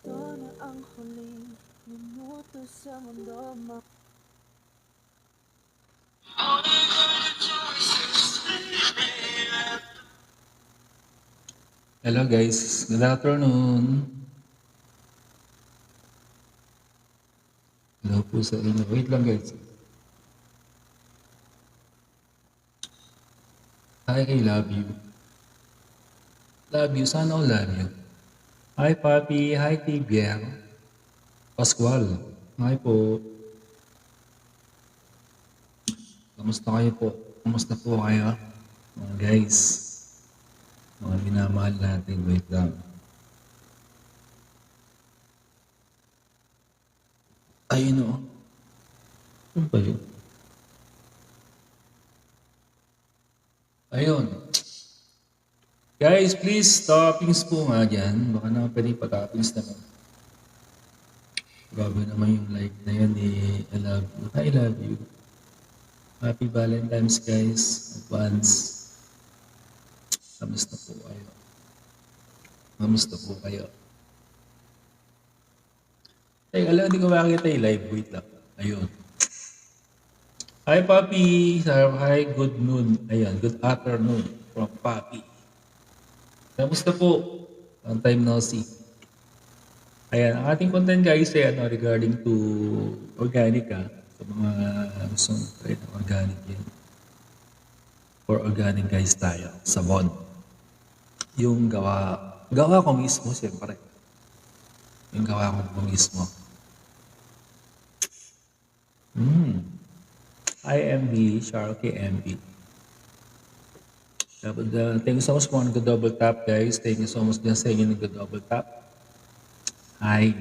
Hello guys, good afternoon. Hello po sa inyo. Wait lang guys. Hi, I love you. Love you, sana all love you. Hi Papi, hi Tibier. Pascual, hi po. Kamusta kayo po? Kamusta po kayo? Mga guys, mga minamahal natin. Wait lang. Ayun o. Ano ba yun? Ayun. Guys, please, toppings po nga dyan. Baka naman pwede pa-toppings naman. Grabe naman yung like na yun eh. I love you. I love you. Happy Valentine's guys. Advance. Kamusta po kayo? Kamusta po kayo? Ay, alam, hindi ko makakita yung live. Wait lang. Ayun. Hi, Papi. Hi, good noon. Ayan, good afternoon from Papi. Kamusta po? Long time no see. Ayan, ang ating content guys ay regarding to organic sa mga gusto try ng organic yan. For organic guys tayo, sabon. Yung gawa ko mismo siyempre. Yung gawa ko mismo. IMB, Sharky MB. Thank you so much po nag-double tap guys. Thank you so much din sa inyo nag-double tap. Hi.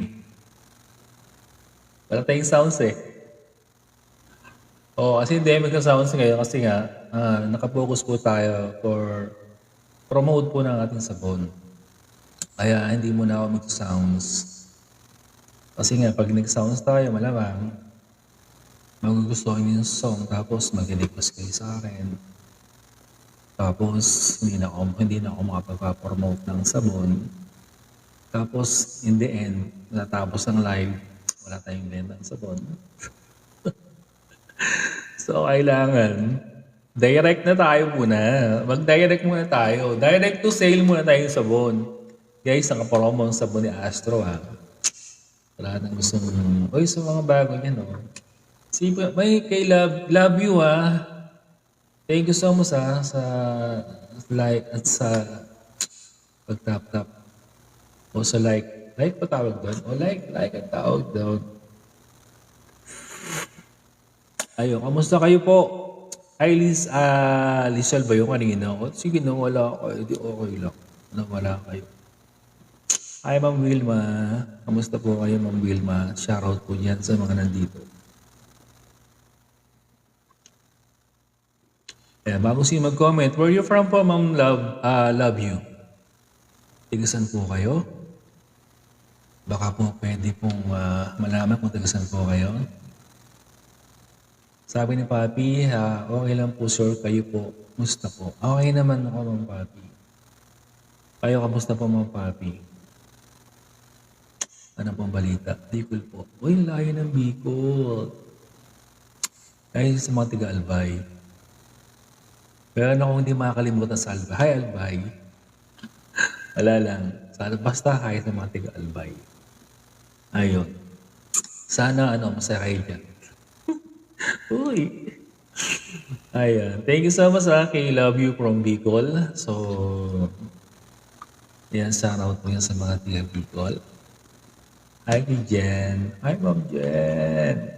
Wala tayong sounds eh. Kasi hindi magka-sounds ngayon kasi nga nakapokus po tayo for promote po ng ating sabon. Kaya hindi muna ako mag-sounds. Kasi nga pag nag-sounds tayo malamang magugustuhan niyo yung song tapos mag-request kayo sa akin. Tapos hindi na ako makapag-promote ng sabon. Tapos in the end, natapos ang live, wala tayong benta ng sabon. So kailangan direct na tayo muna. Mag-direct muna tayo. Direct to sale muna tayo yung sabon. Guys, nakapromo ang sabon ni Astro Wala nang gustong, sa mga bago niyan may kay love you Thank you so much sa like at sa pag-tap-tap. O sa like. Like pa tawag doon? O like ang tawag doon. Ayun, kamusta kayo po? Hi Liz, Lizal ba yung kanina? Sige, nawala kayo. Di okay lang. Nawala kayo. Hi Ma'am Wilma. Kamusta po kayo Ma'am Wilma? Shoutout po dyan sa mga nandito. Bago siya mag-comment, where you from po, Ma'am Love you? Tigasan po kayo? Baka po pwede pong malaman kung tigasan po kayo. Sabi ni Papi, okay lang po sir, kayo po. Musta po? Okay naman ako, Ma'am Papi. Kayo, kamusta po, Ma'am Papi? Ano pong balita? Bicol po. Uy, layo ng Bicol. Ay, sa mga tiga-Albay. Pero ano kung hindi makakalimutan sa Albay? Hi, Albay. Wala lang. Basta kahit sa mga tiga-Albay. Ayun. Sana masaya kayo dyan. Uy. Ayan. Thank you so much kay Love You from Bicol. So, yan, shout out po yan sa mga tiga Bicol. Hi kay Jen. Hi Ma'am Jen.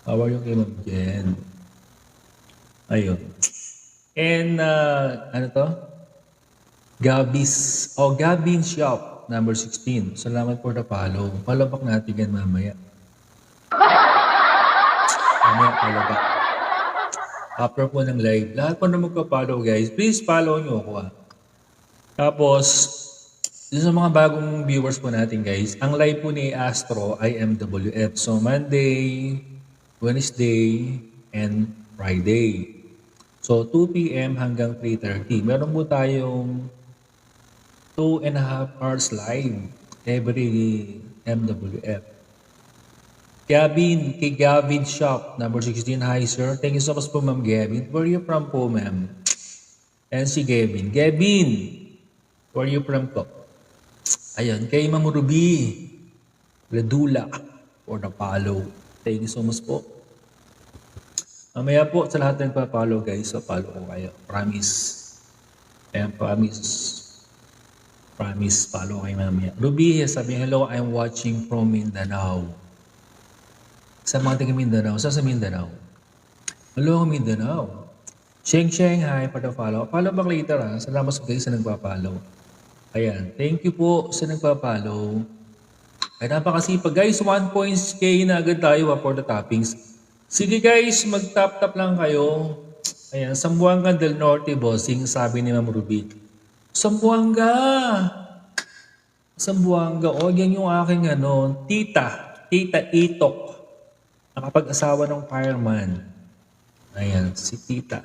How are you kay Ma'am Jen? Ayun. And, Gabin Shop, number 16. Salamat for the follow. Follow back natin yan mamaya. Follow back. After po ng live, lahat po na magpa-follow guys, please follow nyo ako Tapos, sa mga bagong viewers po natin guys, ang live po ni Astro ay MWF. So, Monday, Wednesday, and Friday. So, 2 p.m. hanggang 3:30. Meron po tayong 2.5 hours live. every MWF. Gavin, kay Gavin Shop, number 16. Hi, sir. Thank you so much po, Ma'am Gavin. Where are you from po, ma'am? And si Gavin. Gavin, where are you from po? Ayun, kay Ma'am Ruby Ladula for the follow. Thank you so much po. Mamaya po sa lahat ng nagpa-follow guys, so follow ko kayo. Promise. Ayan, promise. Promise, follow kayo mamaya. Ruby, sabi, hello, I'm watching from Mindanao. Sa mga taga Mindanao. Sa Mindanao? Hello, Mindanao. Sheng Sheng, hi for the follow. Follow back later ha. Salamat guys sa nagpa-follow. Ayan, thank you po sa nagpa-follow. Ay napakasipag guys, 1.k na agad tayo for the toppings. Sige guys, mag-tap-tap lang kayo. Ayan, Zamboanga del Norte, bossing, sabi ni Ma'am Ruby. Zamboanga! Zamboanga, o yan yung aking tita Itok. Nakapag-asawa ng fireman. Ayan, si tita.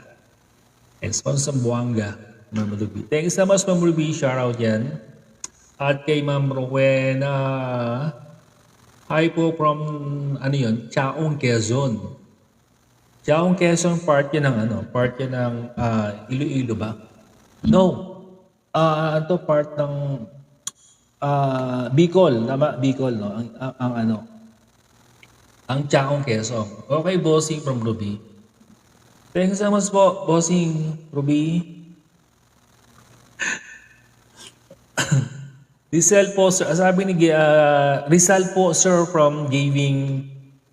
It's from Zamboanga, Ma'am Ruby. Thanks so much, Ma'am Ruby. Shoutout yan. At kay Ma'am Rowena. Hi po from, Chaong, Quezon. Chaong, Quezon, part yan ng, part yan ng Iloilo ba? No. Ito part ng Bicol. Tama? Bicol, no? Ang Chaong, Quezon. Okay, bossing from Ruby. Thanks so much po, bossing Ruby. Rizal po, sir. Sabi ni Rizal po, sir, from Gaming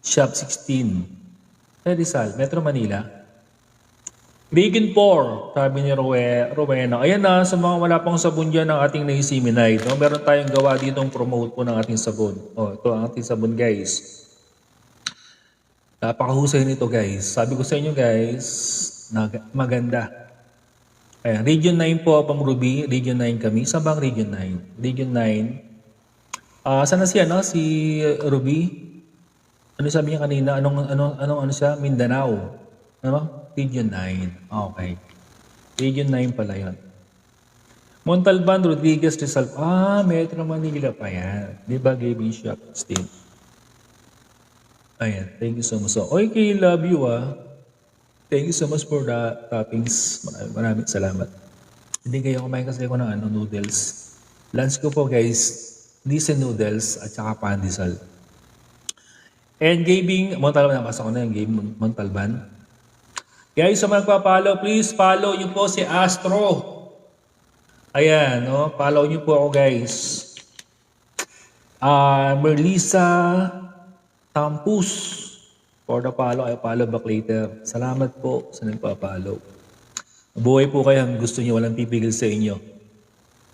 Shop 16. Rizal, Metro Manila. Region 4, sabi ni Rowena. Ayan na, sa mga wala pang sabon dyan ng ating naisiminay. No? Meron tayong gawa ditong promote po ng ating sabon. Ito ang ating sabon, guys. Napakahusay nito, guys. Sabi ko sa inyo, guys, maganda. Ayan, Region 9 po, Pang Ruby. Region 9 kami. Saan bang Region 9? Region 9. Saan na siya, si Ruby? Ano sabi niya kanina? Anong siya? Mindanao. Ano? Region 9. Okay. Region 9 pala yun. Montalban, Rodriguez, Rizal. Metro Manila pa yan. Di ba, Gaming Shop still? Ayan, thank you so much. Okay, love you Thank you so much for the toppings. Maraming salamat. Hindi kayo kumain kasi ako ng noodles. Lunch ko po guys, decent noodles at saka pandesal. And gaming, Montalban, napasa ko na yung game, Montalban. Guys, sa mga nagpa-follow, please follow nyo po si Astro. Ayan, follow nyo po ako guys. Merlisa Tampus. For the follow, ay follow back later. Salamat po sa nagpa-follow. Buhay po kayo, gusto niyo, walang pipigil sa inyo.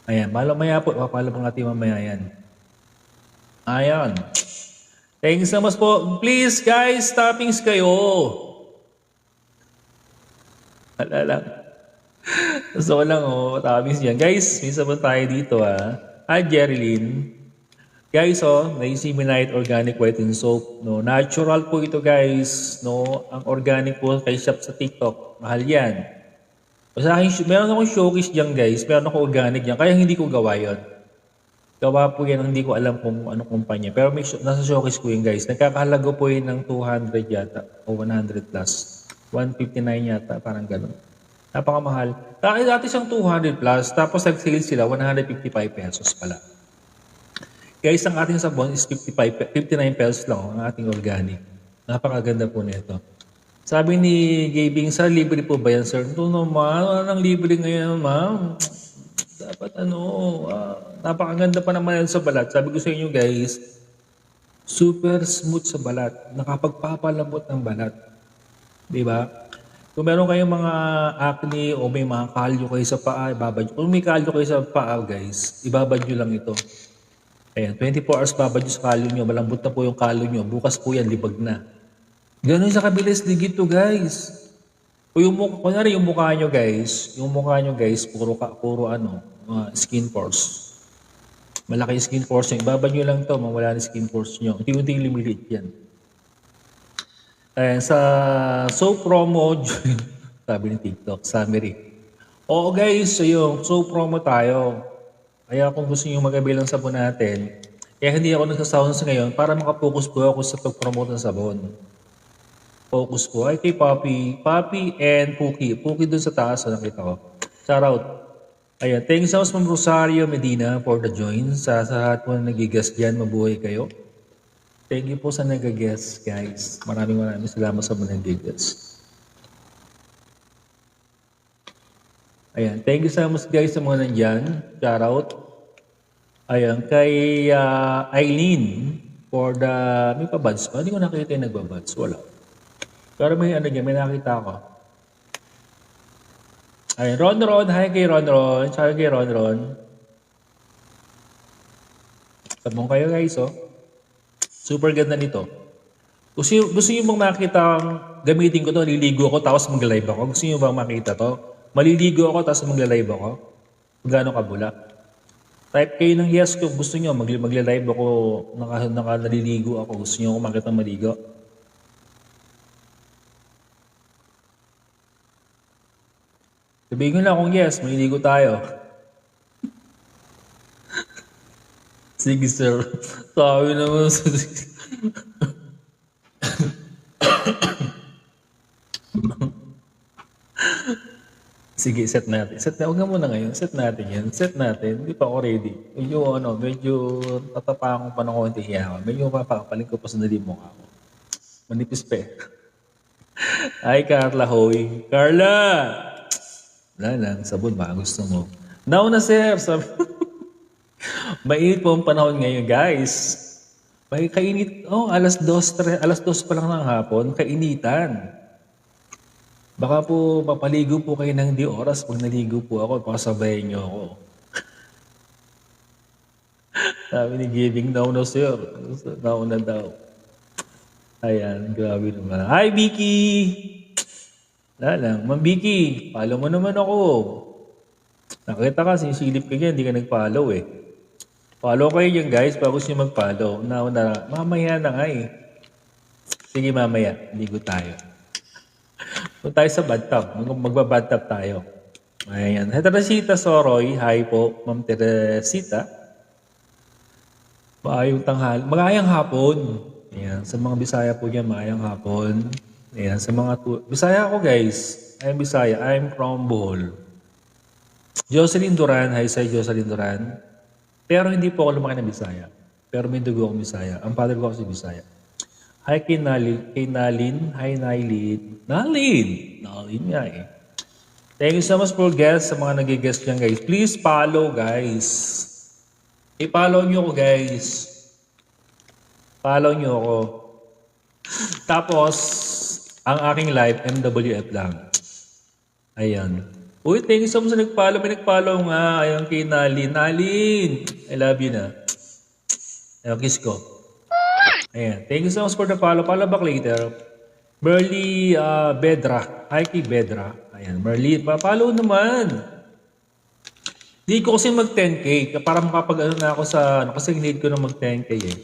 Ayan, maya po, papalo pang ating mamaya yan. Ayan. Thank you so much po. Please guys, toppings kayo. Wala lang. Gusto ko lang, toppings yan. Guys, minsan po tayo dito Hi, Jerilyn. Guys, Niacinamide Organic Whitening Soap. No? Natural po ito, guys. No? Ang organic po kay shop sa TikTok. Mahal yan. Sa akin, meron akong showcase dyan, guys. Meron akong organic dyan. Kaya hindi ko gawa yun. Gawa po yan. Hindi ko alam kung anong kumpanya. Pero nasa showcase ko yun, guys. Nagkakahalaga po yun ng 200 yata. O 100 plus. 159 yata. Parang ganun. Napakamahal. Dati siyang 200 plus. Tapos nag-sale sila. 155 pesos pala. Guys, ang ating sabon is 59 pesos lang ang ating organic. Napakaganda po nito. Sabi ni Gabing, sir, libre po ba yan, sir? Ito naman, anong libre ngayon, ma'am? Dapat napakaganda pa naman yan sa balat. Sabi ko sa inyo, guys, super smooth sa balat. Nakapagpapalambot ng balat. Diba? Kung meron kayong mga acne o may mga kalyo kayo sa paa, ibabad nyo. Kung may kalyo kayo sa paa, guys, ibabad nyo lang ito. Ayan, 24 hours babad nyo sa kalyo nyo. Malambot na po yung kalyo nyo. Bukas po yan, libag na. Ganun sa kabilis digit to, guys. O yung mukha nyo, guys. Yung mukha nyo, guys, puro skin pores. Malaki yung skin pores nyo. Ibabad nyo lang to, mawala na skin pores nyo. Unti-unti limilit yan. Ayan, sa soap promo, sabi ni TikTok, summary. Oo, guys, so yung soap promo tayo. Kaya kung gusto niyo mag-avail ng sabon natin, kaya hindi ako nagsasounds ngayon para makapokus po ako sa pag-promote ng sabon. Focus po ay kay Poppy. Poppy and Pookie. Pookie dun sa taas, nakita ko. Shout out. Ayan, thanks so much Ma'am Rosario Medina for the join. Sa lahat po na nag-guest dyan, mabuhay kayo. Thank you po sa nag-guest, guys. Maraming salamat sa mga nag-guest. Ayan, thank you so much guys sa mga nandyan. Shout out. Ayan, kay Eileen for the... May pa-buds pa? Hindi ko nakita yung nagbabuds. Wala. Pero may ano dyan, may nakita ako. Ayan, Ron. Hi kay Ron. Shout out kay Ron. Sabong kayo guys, oh. Super ganda nito. Gusto nyo bang makita gamitin ko to, naliligo ako tapos mag-live ako? Gusto nyo bang makita to? Maliligo ako tapos mag-live ako? Gano'ng kabula? Type kayo ng yes kung gusto nyo, mag-live ako, naliligo ako. Gusto nyo ako makita maligo? Sabihin nyo lang kung yes, maliligo tayo. Sige sir, sabi naman sa... Sige, set natin. Huwag na muna ngayon. Set natin yan. Set natin. Hindi pa ako ready. Medyo tatapangan ko pa ng konti hiya. Medyo papakapaling ko pa sa nali mo ako. Manipis pa eh. Ay, Carla, hoy. Carla! Wala lang, sabon ba? Gusto mo. Now na, sir. Sabi... Mainit po ang panahon ngayon, guys. May kainit. Alas 2 pa lang ng hapon. Kainitan. Baka po mapaligo po kayo ng di oras pag naligo po ako, pasabayin niyo ako. Sabi ni Giving, now sir. Nauna daw. Ayan, grabe naman. Hi, Vicky! Wala lang. Ma'am Vicky, follow mo naman ako. Nakita ka, sinisilip ka niya, hindi ka nag-follow eh. Follow kayo dyan guys, bago siya mag-follow. Mamaya na nga eh. Sige mamaya, ligo tayo. Kung tayo sa bathtub, magbabathtub tayo. Ayan. Teresita Soroy, hi po, Ma'am Teresita. Maayang hapon. Ayan. Sa mga Bisaya po dyan, maayang hapon. Ayan. Sa mga Bisaya ako guys. I'm Bisaya. I'm from Bohol. Jocelyn Duran, hi sa Jocelyn Duran. Pero hindi po ako lumaki ng Bisaya. Pero may dugo akong Bisaya. Ang father ko kasi Bisaya. Hi kay Nalin. Hi Nalin. Nalin nga eh. Thank you so much for guests sa mga nag-guest dyan guys. Please follow guys. I-follow nyo ako guys. Follow nyo ako. Tapos, ang aking live, MWF lang. Ayan. Uy, thank you so much sa nag-follow. May nag-follow nga. Ayan kay Nalin. Nalin! I love you na. Ayan, kiss ko. Ayan. Thank you so much for the follow. Follow back later. Merly Bedra. Hi kay Bedra. Ayan. Merly, follow naman. Hindi ko kasi mag-10K. Para makapag-ano na ako sa... kasi need ko na mag-10K eh.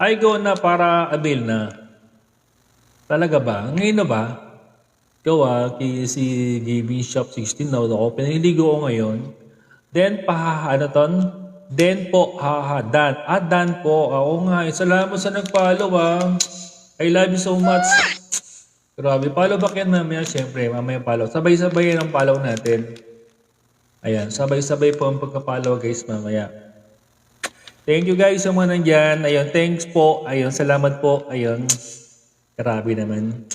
I go na para avail na. Talaga ba? Ngayon na ba? Ikaw si GB Shop 16 na ako. Piniligo ko ngayon. Then, Then po, Dan. Dan po. Ako nga. Salamat sa nag-follow I love you so much. Grabe. Follow back yan mamaya. Siyempre, mamaya follow. Sabay-sabay yan ang follow natin. Ayan. Sabay-sabay po ang pagka-follow guys mamaya. Thank you guys sa mga nandyan. Ayun. Thanks po. Ayun. Salamat po. Ayun. Grabe naman.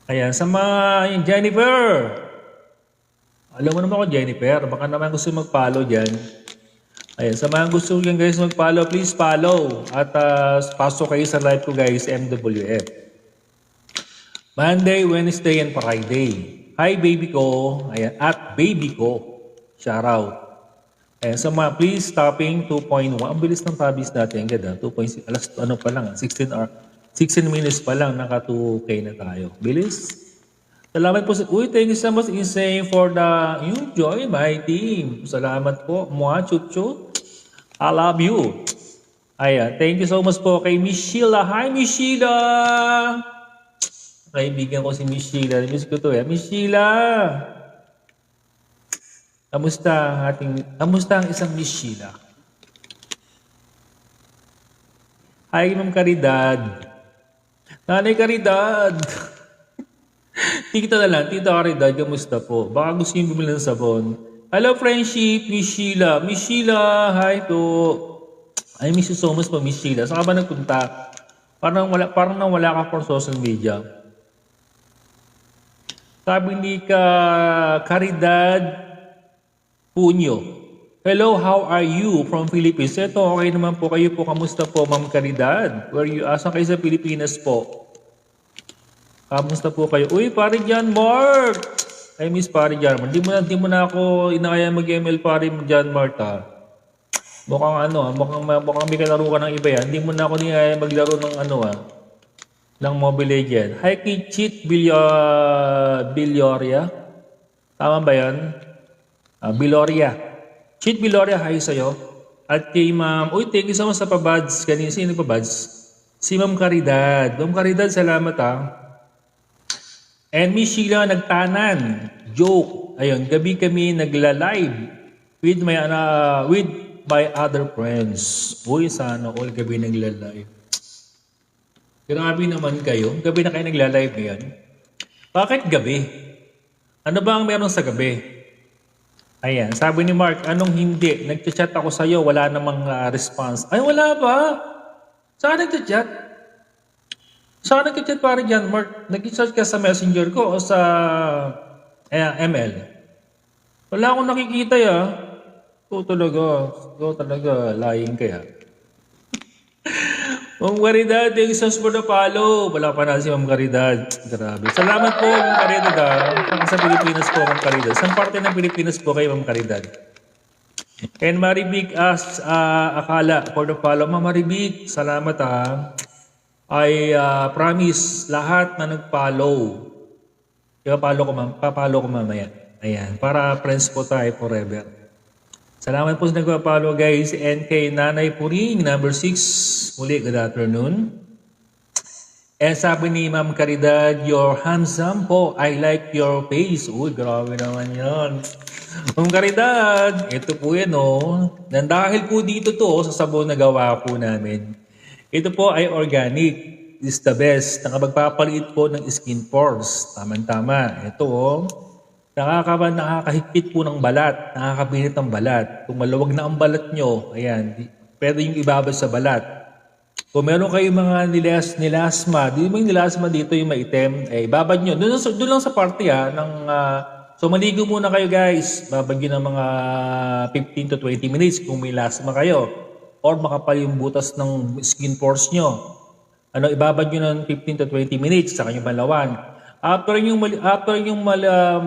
Ayan, sa mga Jennifer. Alam mo naman ako, Jennifer. Baka naman gusto mag-follow dyan. Ayan, sa mga gusto dyan guys mag-follow, please follow. At pasok kayo sa live ko guys, MWF. Monday, Wednesday, and Friday. Hi, baby ko. Ayan, at baby ko. Shout out. Ayan, sa mga please stopping 2.1. Ang bilis ng tabis natin. Ganda, 2.6. Alas, pa lang, 16 minutes pa lang, naka 2K na tayo. Bilis. Salamat po. Thank you so much Insane for you join my team. Salamat po. Chup. I love you. Ayan. Thank you so much po kay Miss Sheila. Hi, Miss Sheila. Kaibigan ko si Miss Sheila. Miss ko to eh. Miss Sheila. Kamusta ang isang Miss Sheila? Hi, Ma'am Caridad. Nanay Caridad. Tita Caridad, kamusta po? Baka gusto niyo bumili ng sabon. Hello, friendship, Miss Sheila. Miss Sheila, hi po. I miss you so much po, Miss Sheila. Saan ka ba nagpunta? Parang nawala ka for social media. Sabi ni Caridad Punyo. Hello, how are you from Philippines? Ito, okay naman po. Kayo po, kamusta po, Ma'am Caridad? Where you? Asan kayo sa Pilipinas po? Kamusta po kayo? Uy, pare John Mark! I miss pare John Mark. Di mo na ako inakaya mag-ML pare John Mark ha. Mukhang may kalaro ka ng iba yan. Hindi mo na ako niyaya maglaro ng ng Mobile Legends. Hi kay Cheat Billoria. Tama ba yan? Billoria. Cheat Billoria, hi sa'yo. At kay Ma'am, uy, thank you so much sa pabads. Kanina, sino pabads? Si Ma'am Caridad. Ma'am Caridad, salamat ha. And Miss Sheila nagtanan. Joke. Ayun, gabi kami nagla-live with my other friends. Uy, sana all gabi nagla-live. Grabe naman kayo. Gabi na kayo nagla-live ngayon. Bakit gabi? Ano ba ang meron sa gabi? Ayan, sabi ni Mark, anong hindi? Nag-chat ako sa'yo, wala namang response. Ay, wala ba? Saan nag-chat? Saan nag-chat pare dyan, Mark? Nag-chat ka sa messenger ko o sa ML? Wala akong nakikita ya. Ito talaga, lying kaya. Ma'am Caridad, thank you so much for the follow. Wala pa na si Ma'am Caridad. Grabe. Salamat po, Ma'am Caridad. Sa Pilipinas po, Ma'am Caridad. Saan parte ng Pilipinas po kayo, Ma'am Caridad? And Maribig asks, Akala for the follow. Ma'am Maribig, salamat I promise lahat na nag-follow. Papalo ko mamaya. Ayan, para friends po tayo forever. Salamat po sa nagpa-follow guys. And kay Nanay Puring, number 6. Muli, good afternoon. And sabi ni Ma'am Caridad, you're handsome po. I like your face. Uy, grabe naman yan. Ma'am Caridad, ito po yan Nang dahil po dito sa sabon na gawa po namin. Ito po ay organic. Is the best. Nakapagpapaliit po ng skin pores. Tama-tama. Ito nakakahigpit po ng balat. Nakakabinit ng balat. Kung maluwag na ang balat nyo, ayan, pwede yung ibabad sa balat. Kung meron kayong mga nilasma, di mo yung nilasma dito yung maitim, ibabad nyo. Doon lang sa party so maligo muna kayo guys. Babagyo ng mga 15 to 20 minutes kung may lasma kayo. Or makapal yung butas ng skin pores nyo. Ibabad nyo ng 15 to 20 minutes sa kanyang balawan. After yung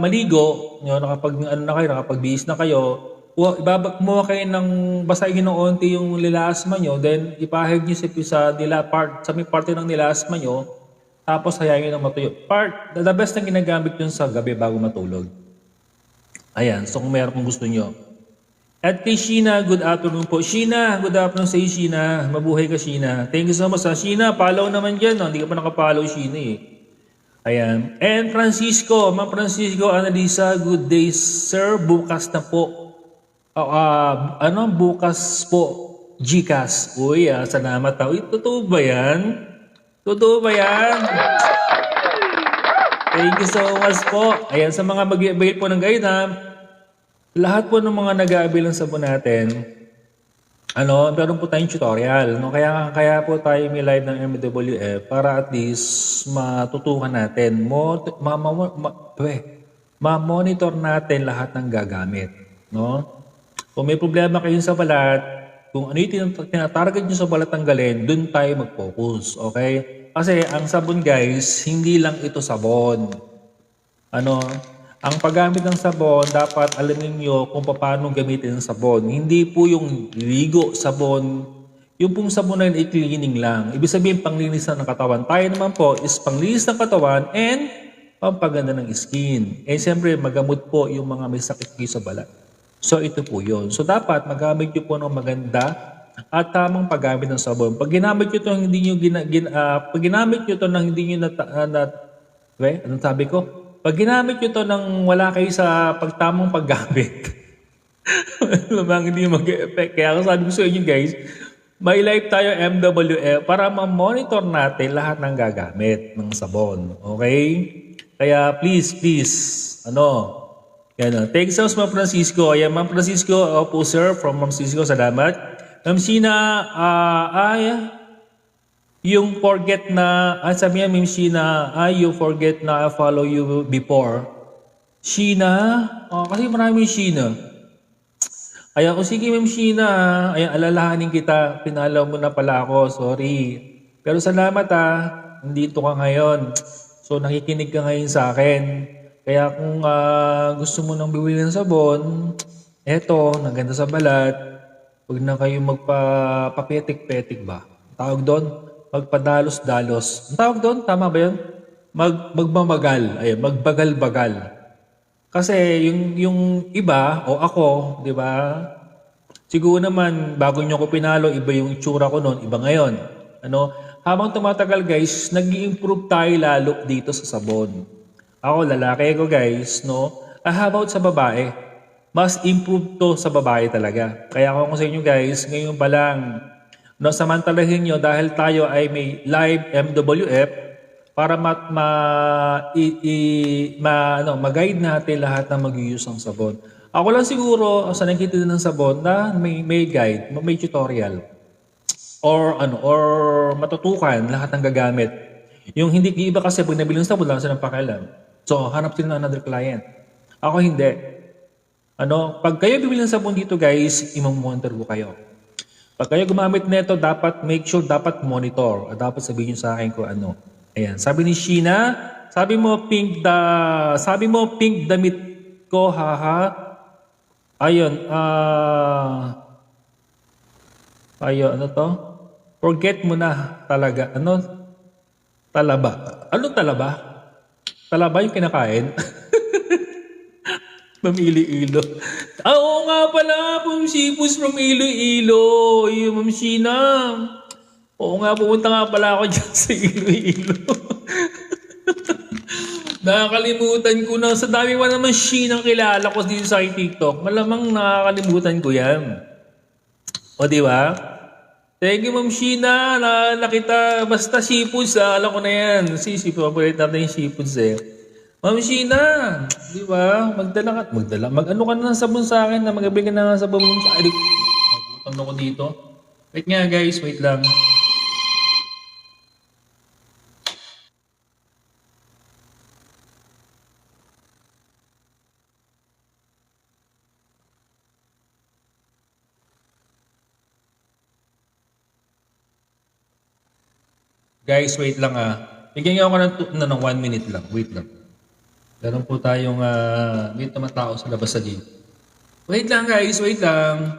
maligo, nakapagbihis na kayo, kumuha kayo ng basahin ng onti yung nilasma nyo, then ipahid nyo sa may parte ng nilasma nyo, tapos hayaan nyo ng matuyo. The best na ginagamit yun sa gabi bago matulog. Ayan, so kung meron kung gusto nyo. At kay Sheena, good afternoon po. Sheena, good afternoon sa iyo, Sheena. Mabuhay ka, Sheena. Thank you so much. Sheena, follow naman dyan. Hindi ka pa nakapollow, Sheena Ayan. And Francisco, Ma'am Francisco, Annalisa, good day, sir. Bukas na po. Bukas po? Gcash. Uy, salamat tao. Totoo ba yan? Totoo ba yan? Thank you so much po. Ayan, sa mga mag-i-avail po ng guide lahat po ng mga nag-a-avail ng sabon natin, meron po tayong tutorial. Kaya po tayo may live ng MWF para at least matutukan natin. Ma-monitor natin lahat ng gagamit. Kung may problema kayo sa balat, kung ano yung tinatarget nyo sa balat tanggalin, dun tayo mag-focus. Okay? Kasi ang sabon guys, hindi lang ito sabon. Ang paggamit ng sabon, dapat alamin nyo kung paano gamitin ang sabon. Hindi po yung ligo sabon. Yung pong sabon na yun ay cleaning lang. Ibig sabihin, panglinis ng katawan. Tayo naman po is panglinis ng katawan and pampaganda ng skin. And siyempre, magamot po yung mga may sakit kayo sa balat. So, ito po yun. So, dapat magamit nyo po ng maganda at tamang paggamit ng sabon. Pag ginamit nyo ito ng hindi nyo anong sabi ko? Pag ginamit nyo ito nang wala kayo sa pagtamang paggamit, Lamang hindi mag-effect. Kaya ako sabi ko sa inyo guys, may live tayo MWF para ma-monitor natin lahat ng gagamit ng sabon. Okay? Kaya please, please, ano, yan. Thanks sa Ma'am Francisco. Ayan, Ma'am Francisco, po sir, from Ma'am Francisco, salamat. Ma'am Sheena, yung forget na, sabi niya, Ma'am Sheena, you forget na I follow you before. Sheena, kasi maraming Sheena. Ayan, o sige Ma'am Sheena, ayan, alalahanin kita, pinalaw mo na pala ako, sorry. Pero salamat nandito ka ngayon. So nakikinig ka ngayon sa akin. Kaya kung gusto mo nang bibili ng sabon, eto, naganda sa balat, huwag na kayo magpapetik-petik ba? Tawag doon, magpadalos-dalos. Ang tawag doon, tama ba yun? Magmamagal, ayan, magbagal-bagal. Kasi yung iba o ako, 'di ba? Siguro naman bago niyo ko pinalo, iba yung itsura ko noon, iba ngayon. Ano? Habang tumatagal guys, nag-i-improve tayo lalo dito sa sabon. Ako lalaki ko guys, no? How about sa babae? Mas improve to sa babae talaga. Kaya ako sa inyo guys, ngayon pa lang, no, samantalahin nyo dahil tayo ay may live MWF, para mag-guide natin lahat na mag-use ng sabon. Ako lang siguro, sa nakikita ng sabon, na may guide, may tutorial. Or matutukan lahat ng gagamit. Yung hindi iba kasi pag nabili ng sabon, lang silang pakialam. So, hanap sila ng another client. Ako hindi. Pag kayo bibili ng sabon dito guys, imamonitor ko kayo. Pag kayo gumamit nito, dapat make sure, dapat monitor. Dapat sabihin nyo sa akin kung ano. Ayan, sabi ni Sheena, sabi mo pink damit ko, haha. Ayun, ano to? Forget mo na talaga. Talaba. Ano talaba? Talaba yung kinakain? From Iloilo. Oo nga pala, from Sipus from Iloilo. Yung Ma'am Sheena. Oo nga, pupunta nga pala ako dyan sa Iloilo. Nakakalimutan ko na. Sa dami pa naman Sheena kilala ko dito sa TikTok. Malamang nakakalimutan ko yan. O di ba? Thank you Ma'am Sheena. Nakita. Basta seafoods alam ko na yan. Paborito natin yung seafoods Ma'am Sheena, di ba? Magdala. Mag-ano ka na ng sabon sa akin na mag-abili ka na ng sabon sa akin. Nagutom ako dito. Wait nga guys, wait lang. Guys, wait lang Bigyan niyo ako ng 1 minute lang. Wait lang. Meron po tayong may tumatao sa labas sa gate. Wait lang guys, wait lang.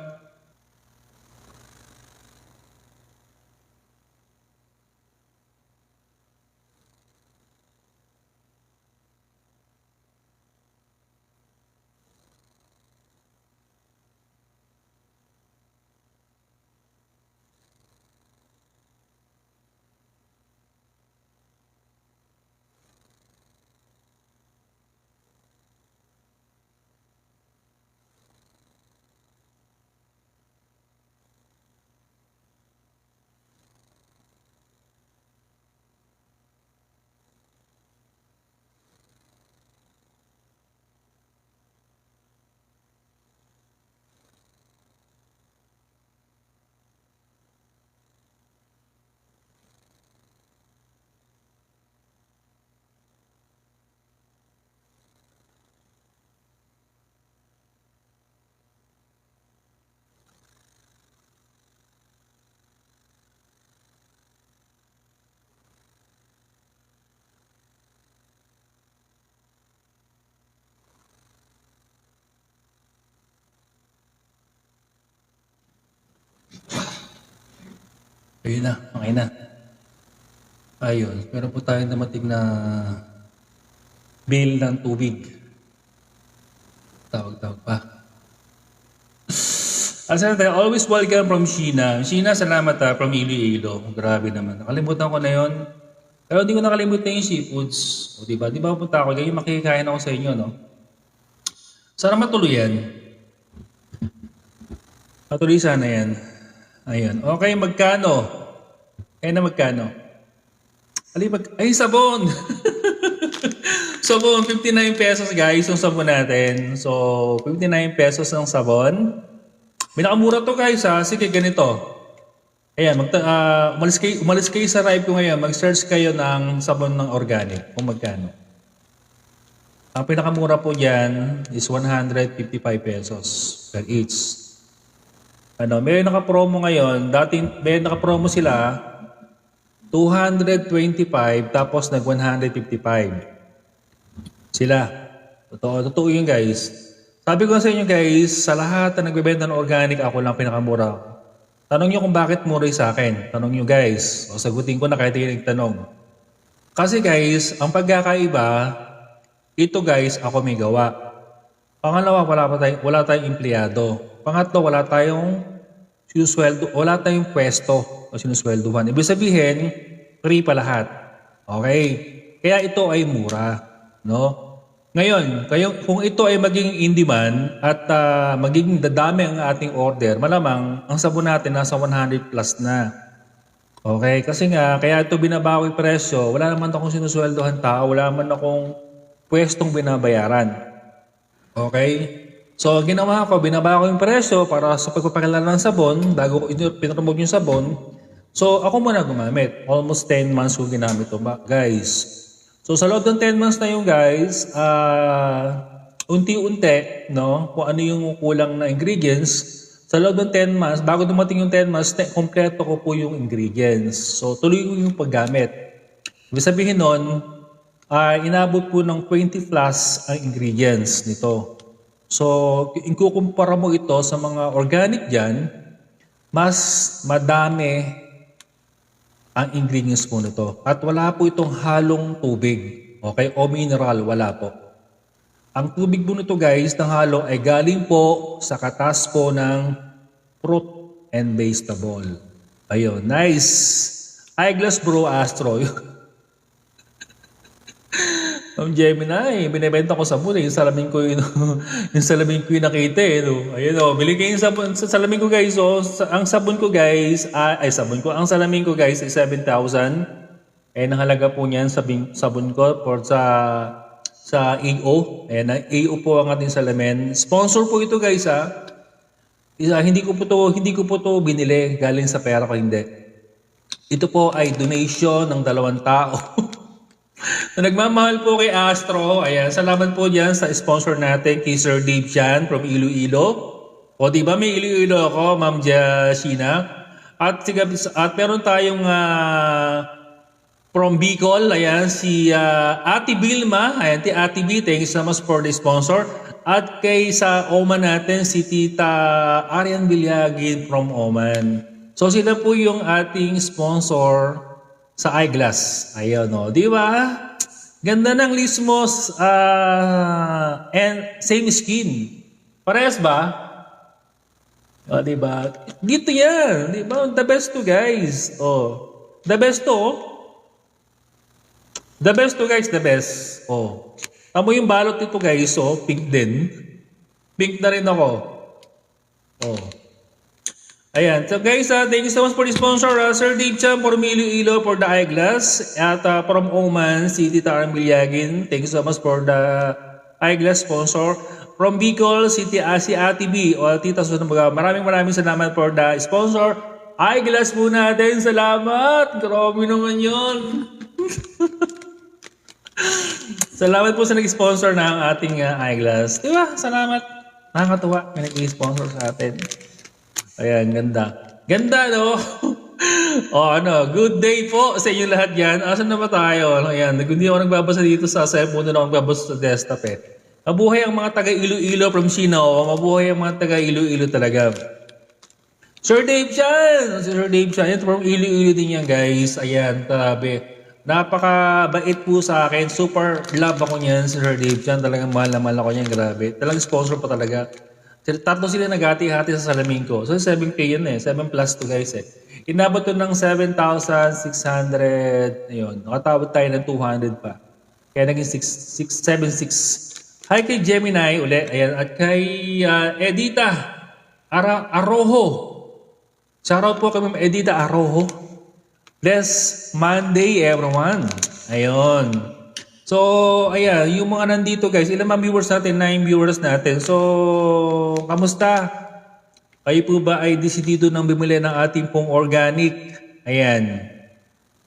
Ayun na, okay na. Ayun, meron po tayong namating na bill ng tubig. Tawag pa. Asal tayo, always welcome from Sheena. Sheena, salamat from Iloilo. Grabe naman. Nakalimutan ko na yon. Pero hindi ko nakalimutan yung seafoods. O diba? Di ba pupunta ako? Ganyan makikikain ako sa inyo, no? Sana matuloy yan. Matuloy sana yan. Ayan. Okay, magkano? Kaya na magkano? Ay, sabon! Sabon, 59 pesos guys yung sabon natin. So, 59 pesos ang sabon. Pinakamura to guys ha. Sige, ganito. Ayan, umalis kayo sa Ripe ko ngayon. Mag-search kayo ng sabon ng organic. Kung magkano. Ang pinakamura po dyan is 155 pesos per each. May naka-promo ngayon. May naka-promo sila 225 tapos nag 155. Sila. Totoo yun guys. Sabi ko sa inyo guys, sa lahat na nagbebenta ng organic, ako lang pinakamura. Tanong nyo kung bakit mura sa akin. Tanong nyo guys. O sagutin ko na kahit hindi nagtanong. Kasi guys, ang pagkakaiba, ito guys, ako may gawa. Pangalawa, wala tayong empleyado. Pangatlo, wala tayong pwesto o sinuswelduhan. Ibig sabihin, free pa lahat. Okay? Kaya ito ay mura. No? Ngayon, kung ito ay maging in demand at magiging dadami ang ating order, malamang ang sabon natin nasa 100 plus na. Okay? Kasi nga, kaya ito binabago yung presyo. Wala naman akong sinusweldohan tao. Wala naman akong pwestong binabayaran. Okay? So, ginawa ko, binaba ko yung presyo para sa pagpapakilala ng sabon, bago ko pinromote yung sabon. So, ako muna gumamit. Almost 10 months ko ginamit ito, guys. So, sa loob ng 10 months na yung guys, unti-unti, no? Kung ano yung kulang na ingredients, sa loob ng 10 months, bago dumating yung 10 months, kompleto ko po yung ingredients. So, tuloy ko yung paggamit. Ibig sabihin nun, inabot po ng 20 plus ang ingredients nito. So, ikukumpara mo ito sa mga organic dyan, mas madami ang ingredients po nito. At wala po itong halong tubig. Okay? O mineral, wala po. Ang tubig po nito guys, ng halo ay galing po sa katas po ng fruit and vegetable. Ayun, nice. Eyeglass Bro Astro. Ang Gemini, binibenta ko sabon eh. Yung salamin ko yung yung nakita eh. No? Ayun o, bili kayo yung sabon. Sa salamin ko guys, ang sabon ko guys, ang salamin ko guys ay 7,000. Ang halaga po niyan sabon ko sa AO. Ayan, AO po ang ating salamin. Sponsor po ito guys ha. Hindi ko po to binili galing sa pera ko, hindi. Ito po ay donation ng 2 tao. Na nagmamahal po kay Astro. Ayan, salamat po diyan sa sponsor natin kay Sir Dave Chan from Iloilo. O di ba may Iloilo ako, Ma'am Jashina. At meron tayong from Bicol, ayan si Ate Bilma. Ayan, Ate B, thank you so much for the sponsor. At kay sa Oman natin si Tita Arian Bilyagin from Oman. So sila po yung ating sponsor sa eyeglass. Ayun, no. Di ba? Ganda ng Lismos and same skin. Parehas ba? O, di ba? Dito yan. Di ba? The best to guys. Oh. The best to. The best to guys, the best. Oh. Tamo yung balot nito guys, oh. Pink din. Pink na rin ako. Oh. Ayan. So guys, thank you so much for the sponsor. Sir Dave Chan for Iloilo for the eyeglass. At from Oman, si Tita Arian Bilyagin. Thank you so much for the eyeglass sponsor. From Bicol, si Ate B o Tita Sunabaga. Maraming salamat for the sponsor. Eyeglass po natin. Salamat. Grabe naman yun. Salamat po sa nag-sponsor ng ating eyeglass. Diba? Salamat. Nakakatuwa. May nag-sponsor sa atin. Ayan, ganda. Ganda, no? Good day po sa inyo lahat yan. Asan na ba tayo? Ayan, hindi ako nagbabasa dito sa cellphone na ako nagbabasa sa desktop eh. Mabuhay ang mga taga Iloilo from Sino. Mabuhay ang mga taga Iloilo talaga. Sir Dave Chan! Sir Dave Chan, yan from Iloilo din yan guys. Ayan, grabe. Napakabait po sa akin. Super love ako niyan, Sir Dave Chan. Talagang mahal na mahal ako niyan, grabe. Talagang sponsor pa talaga. Tatlo sila naghati-hati sa salamin ko. So 7K yun eh. 7 plus 2 guys eh. Inabot to ng 7,600. Ayun. Nakatawad tayo ng 200 pa. Kaya naging 676. Hi kay Gemini uli. Ayan. At kay Edita. Arojo. Shoutout po kay Ma'am Edita Arojo. Bless Monday, everyone. Ayun. So, ayan, yung mga nandito guys, ilan mga viewers natin? 9 viewers natin. So, kamusta? Kayo po ba ay desidido nang bumili ng ating pong organic? Ayan.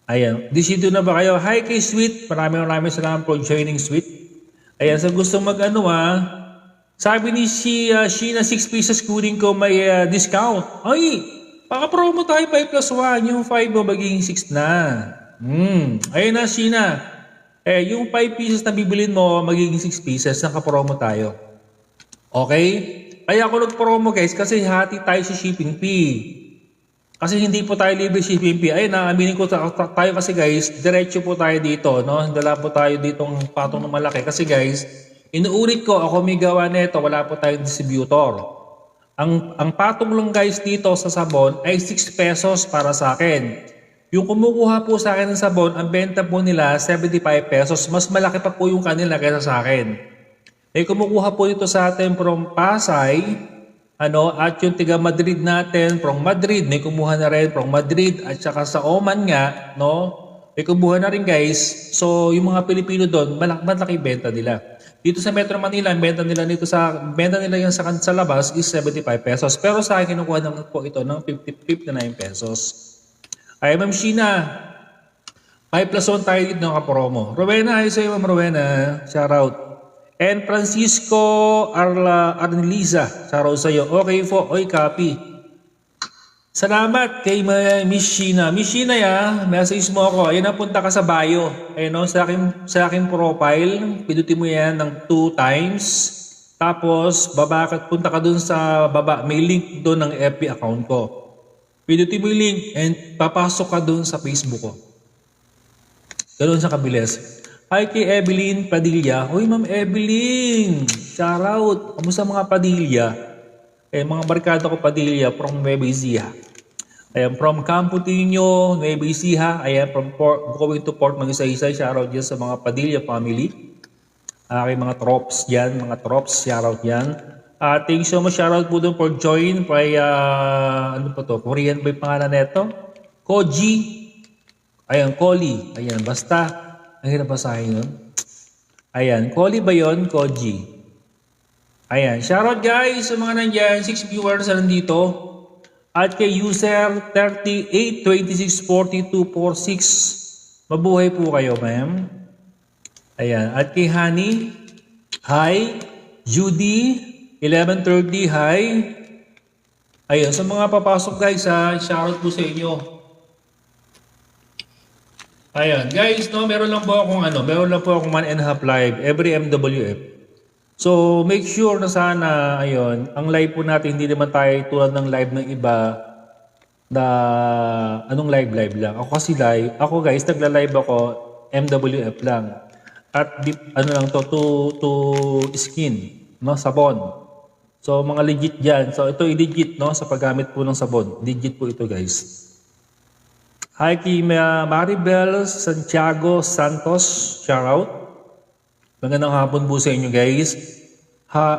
Ayan. Desidido na ba kayo? Hi kay Sweet. Maraming salamat for joining Sweet. Ayan, sa gustong mag-ano sabi ni Sheena 6 pieces kunin ko may discount. Ay, paka-promo tayo 5+1. Yung 5 mo magiging 6 na. Ayun na, Sheena. Yung 5 pieces na bibilin mo, magiging 6 pieces. Naka-promo tayo. Okay? Kaya ako nag-promo guys kasi hati tayo sa shipping fee. Kasi hindi po tayo libre shipping fee. Ayun, naaminin ko tayo kasi guys, diretso po tayo dito. No? Dala po tayo ditong patong na malaki. Kasi guys, inuulit ko, ako may gawa nito, wala po tayong distributor. Ang patong lang guys dito sa sabon ay 6 pesos para sa akin. Yung kumukuha po sa akin ng sabon, ang benta po nila 75 pesos. Mas malaki pa po yung kanila kaysa sa akin. Kumukuha po ito sa atin from Pasay, at yung tiga Madrid natin, from Madrid, may kumuha na rin from Madrid, at saka sa Oman nga, may kumuha na rin guys. So, yung mga Pilipino doon, malaki benta nila. Dito sa Metro Manila, benta nila yan sa labas is 75 pesos. Pero sa akin, kinukuha naman po ito ng 59 pesos. Ay, Ma'am Sheena, 5+1 tayo dito ng kapromo. Rowena, hi sa'yo, Ma'am Rowena. Shout out. And Francisco Arneliza, shoutout sa iyo. Okay po, oy, copy. Salamat kay Miss Sheena. Miss Sheena message mo ako. Ayun, napunta ka sa bio. Ayun, sa aking profile, pinutin mo yan ng 2 times. Tapos, punta ka dun sa baba. May link doon ng FB account ko. Pinutin mo yung link and papasok ka dun sa Facebook ko. Ganun sa kabilis. Hi kay Evelyn Padilla. Hoy, Ma'am Evelyn. Shoutout. Kamusta mga Padilla? Mga barkada ko Padilla from Nueva Ecija. Ayan, from Campo Tinio, Nueva Ecija. Ayan, going to Port Magsaysay. Shoutout dyan sa mga Padilla family. Aking mga trops dyan. Shoutout yan. Thank you so much. Shoutout po doon for join. Ano pa to? Korean ba yung pangalan neto? Koji. Ayan, Koli. Ayan, basta. Ang hirap basahin nun. Ayan. Koli ba yun? Koji. Ayan. Shoutout guys sa mga nandyan. 6 viewers na nandito. At kay user 38264246. Mabuhay po kayo, ma'am. Ayan. At kay Honey. Hi. Judy. 1130. Hi. Ayan. Sa mga papasok guys shoutout po sa inyo. Ayan, guys, meron lang po akong 1.5 live every MWF. So, make sure na sana, ang live po natin, hindi naman tayo tulad ng live ng iba na anong live lang. Ako guys, nagla-live ako, MWF lang. At to skin, sabon. So, mga legit dyan. So, ito i-legit, sa paggamit po ng sabon. Legit po ito, guys. Hi kay Maribel Santiago Santos, shoutout. Magandang hapon po sa inyo guys.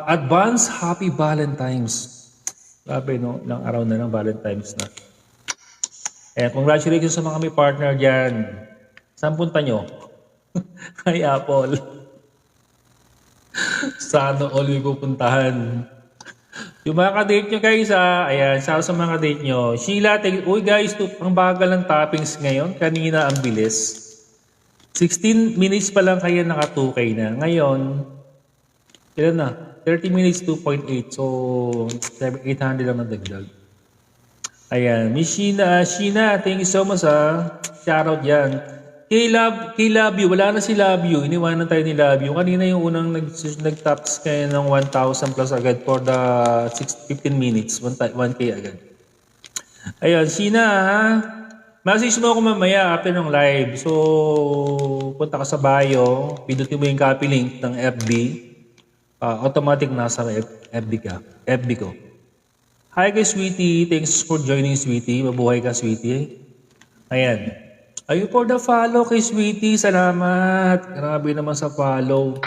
Advance Happy Valentine's. Sabi ilang araw na ng Valentine's na. Congratulations sa mga may partner dyan. Saan punta nyo? Hi Apple. Sana all may pupuntahan. Yung mga ka-date nyo guys, ayan, sa mga ka-date nyo. Sheila, uy guys, ang bagal ng toppings ngayon. Kanina ang bilis. 16 minutes pa lang kayo naka 2K na. Ngayon, ilan na? 30 minutes, 2.8. So, 800 lang na dagdag. Ayan, Miss Sheena, thank you so much Shoutout yan. Kay Love You, wala na si Love You. Iniwanan tayo ni Love You. Kanina yung unang nag-taps kayo ng 1,000 plus agad for the 15 minutes. 1K agad. Ayun, Sheena message mo ako mamaya after ng live. So, punta ka sa bio. Pinutin mo yung copy link ng FB. Automatic nasa FB ko. Hi kay Sweetie. Thanks for joining, Sweetie. Mabuhay ka, Sweetie. Ayan. Ayun for the follow kay Sweetie. Salamat. Grabe naman sa follow.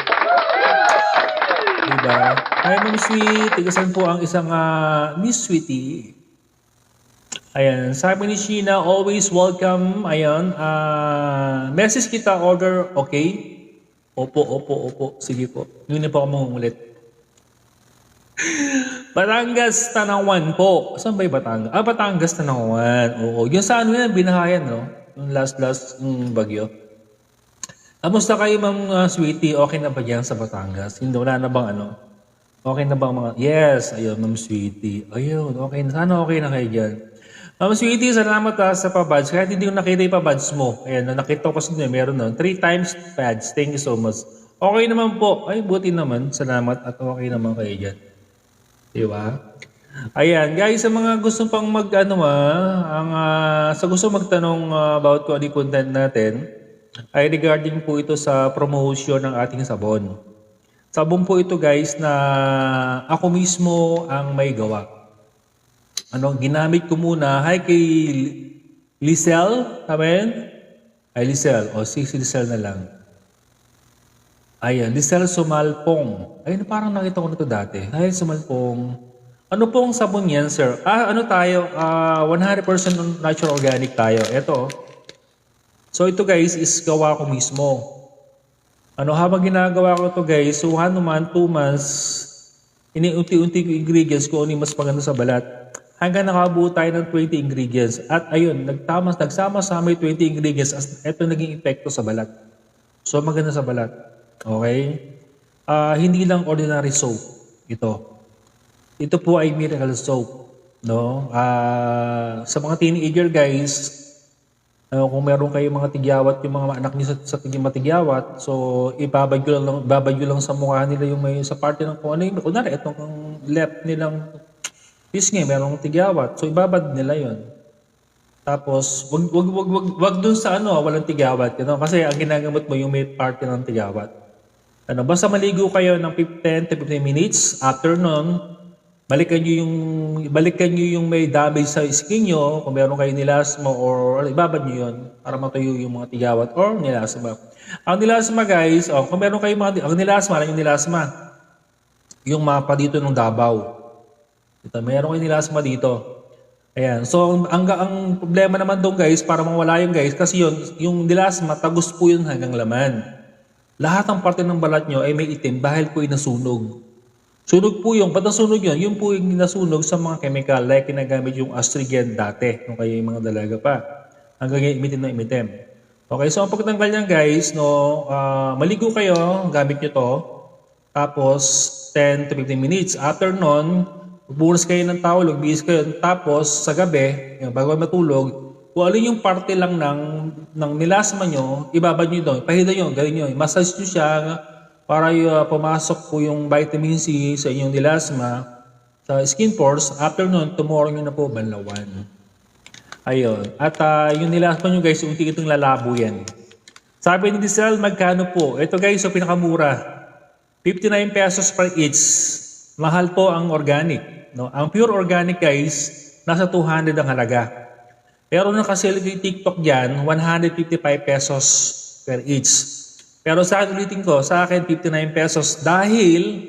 Diba? Hi, Ma'am Sweet. Tigasan po ang isang Miss Sweetie. Ayan. Sabi ni Sheena, always welcome. Ayan. Message kita, order. Okay? Opo. Sige po. Yun na po ako mangungulit. Batangas, Tanawan po. Saan ba yung Batangas? Batangas, Tanawan. Oo. Yung sa ano yan, binahayan, no? Yung last bagyo. Kamusta kayo, Ma'am Sweetie? Okay na ba yan sa Batangas? Hindi, wala na bang ano? Okay na bang mga... Yes, ayun, Ma'am Sweetie. Ayun, okay na. Sana okay na kayo dyan. Ma'am Sweetie, salamat sa pabads. Kahit hindi ko nakita yung pabads mo. Ayan, nakita ko kasi meron nun. 3 times pads. Thank you so much. Okay naman po. Ay, buti naman. Salamat at okay naman kayo dyan. Diba? Ayan, guys, sa mga gusto pang sa gusto magtanong about kung ano yung content natin, ay regarding po ito sa promotion ng ating sabon. Sabon po ito, guys, na ako mismo ang may gawa. Ginamit ko muna. Hi kay Lisel, amen? Ay, Lisel. Si Lisel na lang. Ayan, Lisel Sumalpong. Ayun, parang nakita ko na ito dati. Hi, Sumalpong. Ano pong sabon yan, sir? 100% natural organic tayo. Ito. So, ito, guys, is gawa ko mismo. Habang ginagawa ko ito, guys, so 1 month, 2 months, iniunti-unti ko ingredients ko ano mas maganda sa balat. Hanggang nakabuo tayo ng 20 ingredients. At ayun, nagsama-sama yung 20 ingredients at ito naging epekto sa balat. So, maganda sa balat. Okay? Hindi lang ordinary soap ito. Ito po ay miracle soap. No? Sa mga teenager, guys, kung meron kayong mga tigyawat, yung mga anak niyo sa matigyawat, so babagyo lang sa mukha nila yung may sa parte ng kung ano yung, kunwari, itong left nilang pisngi, merong tigyawat. So ibabad nila yon. Tapos, wag dun sa walang tigyawat. Kasi ang ginagamot mo yung may parte ng tigyawat. Basta maligo kayo ng 10 to 15 minutes. After nun, balikan nyo yung may damage sa skin nyo, kung meron kayo nilasma or ibabad nyo yun para matuyo yung mga tigyawat or nilasma. Ang nilasma, guys, kung meron kayo ang nilasma, yung mapa dito ng Davao. Ito, meron kayo nilasma dito. Ayan. So, ang problema naman doon, guys, para mawala yung guys, kasi yung nilasma, tagus po yun hanggang laman. Lahat ng parte ng balat nyo ay may itim dahil po ay nasunog. Sunog po yung, ba't nasunog yun? Yun po yung nasunog sa mga chemical like ginagamit yung Astrigen dati, nung kayo yung mga dalaga pa. Hanggang yung imitim na imitim. Okay, so ang pagtanggal niyan, guys, maligo kayo, gamit nyo to. Tapos, 10 to 15 minutes. After nun, bubunas kayo ng towel, bihis kayo. Tapos, sa gabi, bago matulog, kung alin yung parte lang ng nilasma nyo, ibabad nyo doon. Pahida nyo, galing nyo. Massage nyo siya para pumasok po yung vitamin C sa inyong nilasma sa skin pores. After nun, tomorrow nyo na po banlawan. Ayun. At yung nilasma nyo, guys, unti itong lalabo yan. Sabi ni Diesel, magkano po? Ito, guys, so pinakamura. 59 pesos per each. Mahal po ang organic. No? Ang pure organic, guys, nasa 200 ang halaga. Pero nakasale kay TikTok dyan, 155 pesos per each. Pero sa akin, ulitin ko, sa akin 59 pesos dahil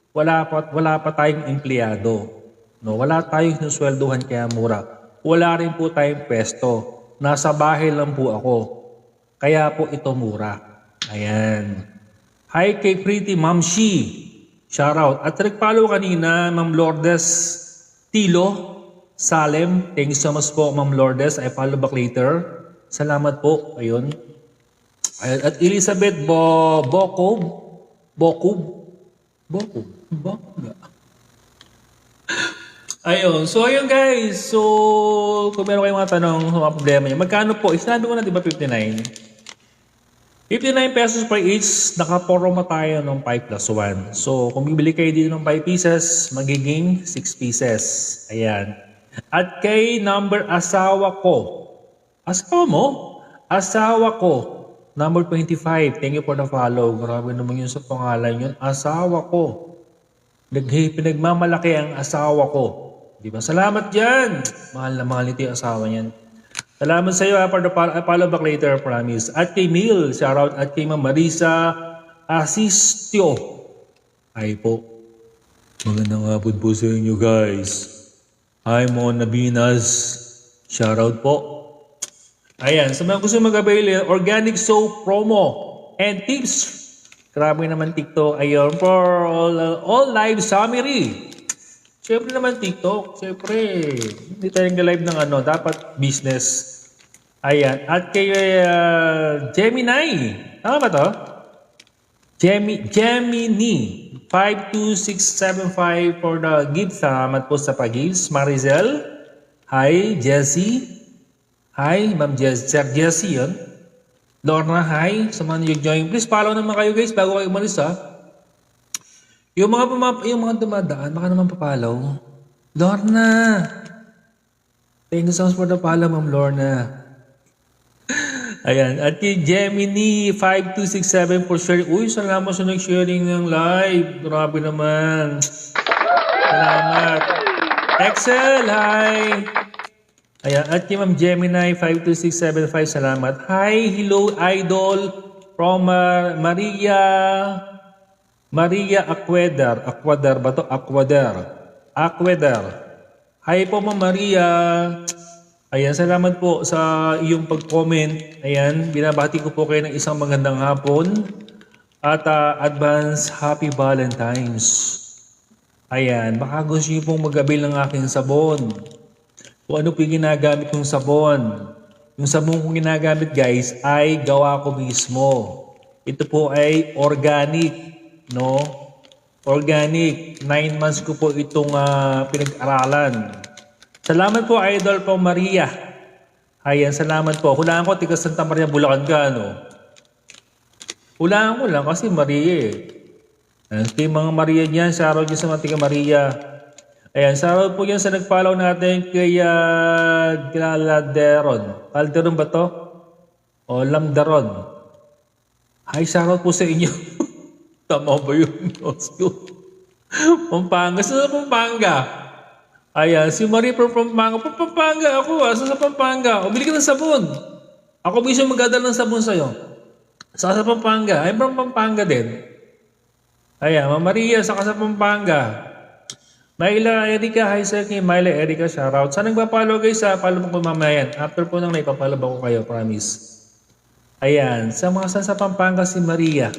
wala pa tayong empleyado. No? Wala tayong sinuswelduhan kaya mura. Wala rin po tayong pwesto. Nasa bahay lang po ako. Kaya po ito mura. Ayan. Hi kay Pretty Ma'am Shi. Shoutout. At nag-follow kanina, Ma'am Lourdes Tilo Salem. Thank you so much po, Ma'am Lourdes. I follow back later. Salamat po. Ayun. At Elizabeth Bokob. Ayun. So, ayun, guys. So, kung meron kayong mga tanong sa mga problema nyo, magkano po? Sinabi ko na, di ba, 59? 59 pesos per each, nakaporoma tayo ng 5 plus 1. So, kung bibili kayo dito ng 5 pieces, magiging 6 pieces. Ayan. At kay number asawa ko. Asawa mo? Asawa ko. Number 25. Thank you for the follow. Grabe naman yun sa pangalan yun. Asawa ko. Pinagmamalaki ang asawa ko. Diba? Salamat dyan. Mahal na mahal nito yung asawa niyan. Salamat sa iyo for the follow back later, promise. At kay Neil, shoutout. At kay Ma'am Marisa Asistio. Hi po. Magandang hapon po sa inyo guys. Hi Mona Binas. Shoutout po. Ayan, sa mga gusto mag-avail, organic soap promo and tips. Grabe naman TikTok. Ayun, for all live summary. Siyempre naman TikTok. Siyempre, hindi tayo live ng dapat business. Ayan, at kay Gemini. Tama ba to? Gemini 52675 for the gift. Salamat po sa pag-gives. Marizel. Hi, Jessie. Hi, Ma'am Sir Jessie yun. Lorna, hi. Sa mga nag-join. Please follow naman kayo guys bago kayo umalis ha. Yung mga dumadaan, baka naman papalaw. Lorna. Thank you so much for the follow, Ma'am Lorna. Ayan. At kay Gemini 5267 for sharing. Uy, salamat sa nag-sharing ng live. Grabe naman. Salamat. Excel, hi. Ayan. At kay Ma'am Gemini 52675, salamat. Hi, hello, idol from Maria Aqueder. Aqueder ba to? Aqueder. Hi po, Ma'am Maria. Ayan, salamat po sa iyong pag-comment. Ayan, binabati ko po kayo ng isang magandang hapon at advance Happy Valentine's. Ayan, baka gusto niyo pong mag-avail ng aking sabon. Kung ano po yung ginagamit kong sabon. Yung sabon kong ginagamit guys ay gawa ko mismo. Ito po ay organic, no? Organic. 9 months ko po itong pinag-aralan. Salamat po, Idol po, Maria. Ayan, salamat po. Hulaan ko, tiga Santa Maria, Bulacan ka, no? Hulaan ko lang kasi Maria eh. Kay mga Maria niyan, shoutout dyan sa mga tiga Maria. Ayan, shoutout po yan sa nag-follow natin kay Calderon. Calderon ba to? O Lamdaron. Hi, shoutout po sa inyo. Tama ba yun? Pampanga. Saan sa Pampanga? Ayan, si Marie from Pampanga. Pampanga ako sa Pampanga. O, bili ka ng sabon. Ako mismo magdadala ng sabon sa'yo. Sa Pampanga. Ay, from Pampanga din. Ayan, Ma'am Maria, sa Pampanga. Myla Erika, hi sir kay Myla Erika, shoutout. Sa nagpa-follow guys, follow mo ko mamaya yan. After po nang naipapollow ko kayo, promise. Ayan, sa mga sa Pampanga si Maria.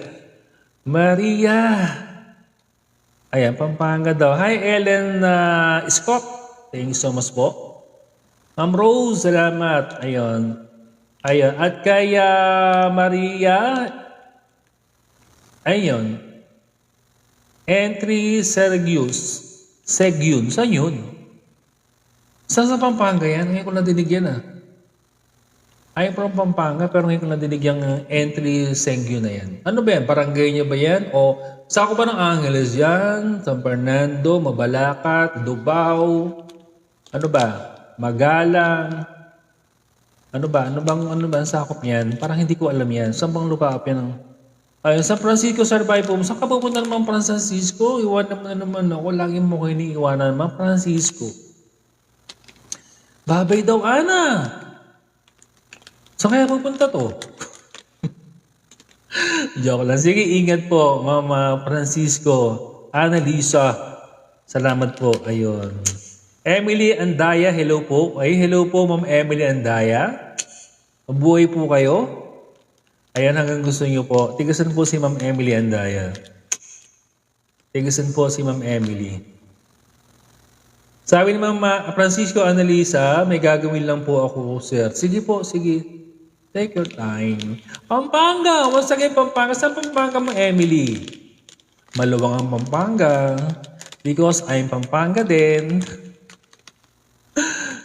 Maria. Ayan, Pampanga daw. Hi, Ellen Scott. Thank you so much po. Ma'am Rose, salamat. Ayun. Ayun. At kaya Maria, ayun. Entry Sergius. Saan yun? Sa Pampanga yan? Ngayon ko nadinig yan I'm from Pampanga, pero ngayon ko nadinig yung entry Sengyu na yan. Ano ba yan? Barangay niya ba yan? O sako ba ng Angeles yan? San Fernando, Mabalacat, Davao? Ano ba? Magalang? Ano ba ang sakop niyan? Parang hindi ko alam yan. Saan bang lupa yan? Ayun, San Francisco, survive po. Saan ka pupunta naman San Francisco? Iwanan na naman ako. Lagi mo ko iniiwanan naman Francisco. Babay daw, Ana. Saan kaya pupunta to? Joke lang. Sige, ingat po, Mama Francisco. Annalisa, salamat po. Ayun. Emily Andaya, hello po. Ay, hello po, Ma'am Emily Andaya. Mabuhay po kayo. Ayan, hanggang gusto niyo po. Tigasan po si Ma'am Emily Andaya. Tigasan po si Ma'am Emily. Sabi ni Ma'am Francisco Annalisa, may gagawin lang po ako, sir. Sige po, sige. Take your time. Pampanga! Once again, Pampanga. Saan Pampanga mo, Emily? Maluwang ang Pampanga. Because I'm Pampanga din.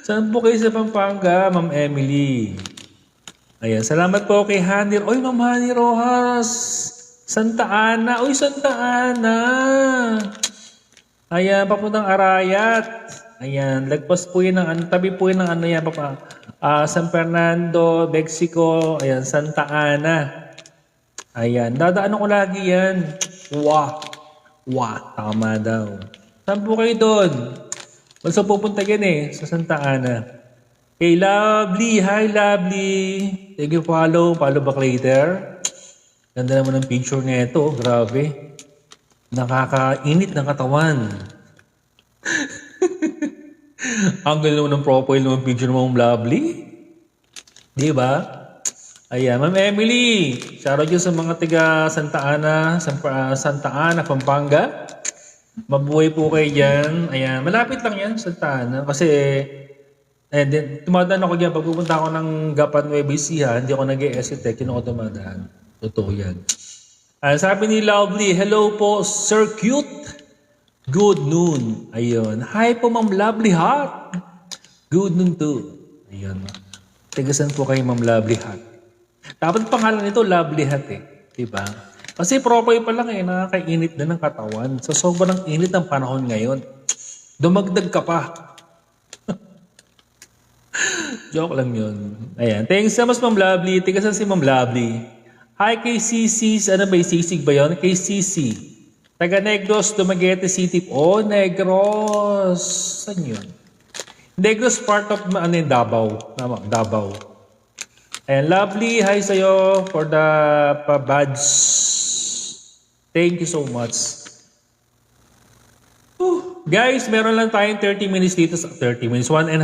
Saan po kayo sa Pampanga, Ma'am Emily? Ayan, salamat po kay Hani. Oy, Ma'am Hani Rojas. Santa Ana. Uy, Santa Ana. Ayan, papuntang Arayat. Ayan, lagpas po yun ng tabi po yun ng yan, papa. San Fernando, Mexico, ayan, Santa Ana. Ayan, dadaan ko lagi yan. Tama daw. Saan po kayo doon? Basta pupunta yan sa Santa Ana. Hey, Lovely, hi Lovely. Thank you, follow back later. Ganda naman ang picture nito, grabe. Nakakainit ng katawan. Ang ganda ng profile ng picture mo, lovely. Di ba? Ayan, Ma'am Emily. Shoutout yun sa mga tiga Santa Ana, Pampanga. Mabuhay po kayo dyan. Ayan, malapit lang yan, Santa Ana. Kasi, tumadaan ako dyan. Pag pupunta ako ng Gapan Nueva Ecija, hindi ako nag-e-hesitate. Yun ako tumadaan. Totoo yan. Sabi ni Lovely, hello po, Sir Cute. Good noon. Ayun. Hi po, Ma'am Lovely Heart. Good noon too. Ayun. Tigasan po kayo, Ma'am Lovely Heart. Dapat pangalan nito, Lovely Heart eh. Diba? Kasi profile pa lang eh, nakakainit na ng katawan. So, sobrang init ng panahon ngayon. Dumagdag ka pa. Joke lang yun. Ayan. Thanks so much, Ma'am Lovely. Tigasan si Ma'am Lovely. Hi kay Sisi. Ano ba yung sisig ba yun? Kay Sisi. Taga Negros, Dumaguete City. Oh, Negros. Saan yun? Negros part of Davao. Tama, Davao. And Lovely, hi sa'yo for the badge. Thank you so much. Guys, meron lang tayong 30 minutes dito. 30 minutes, 1.5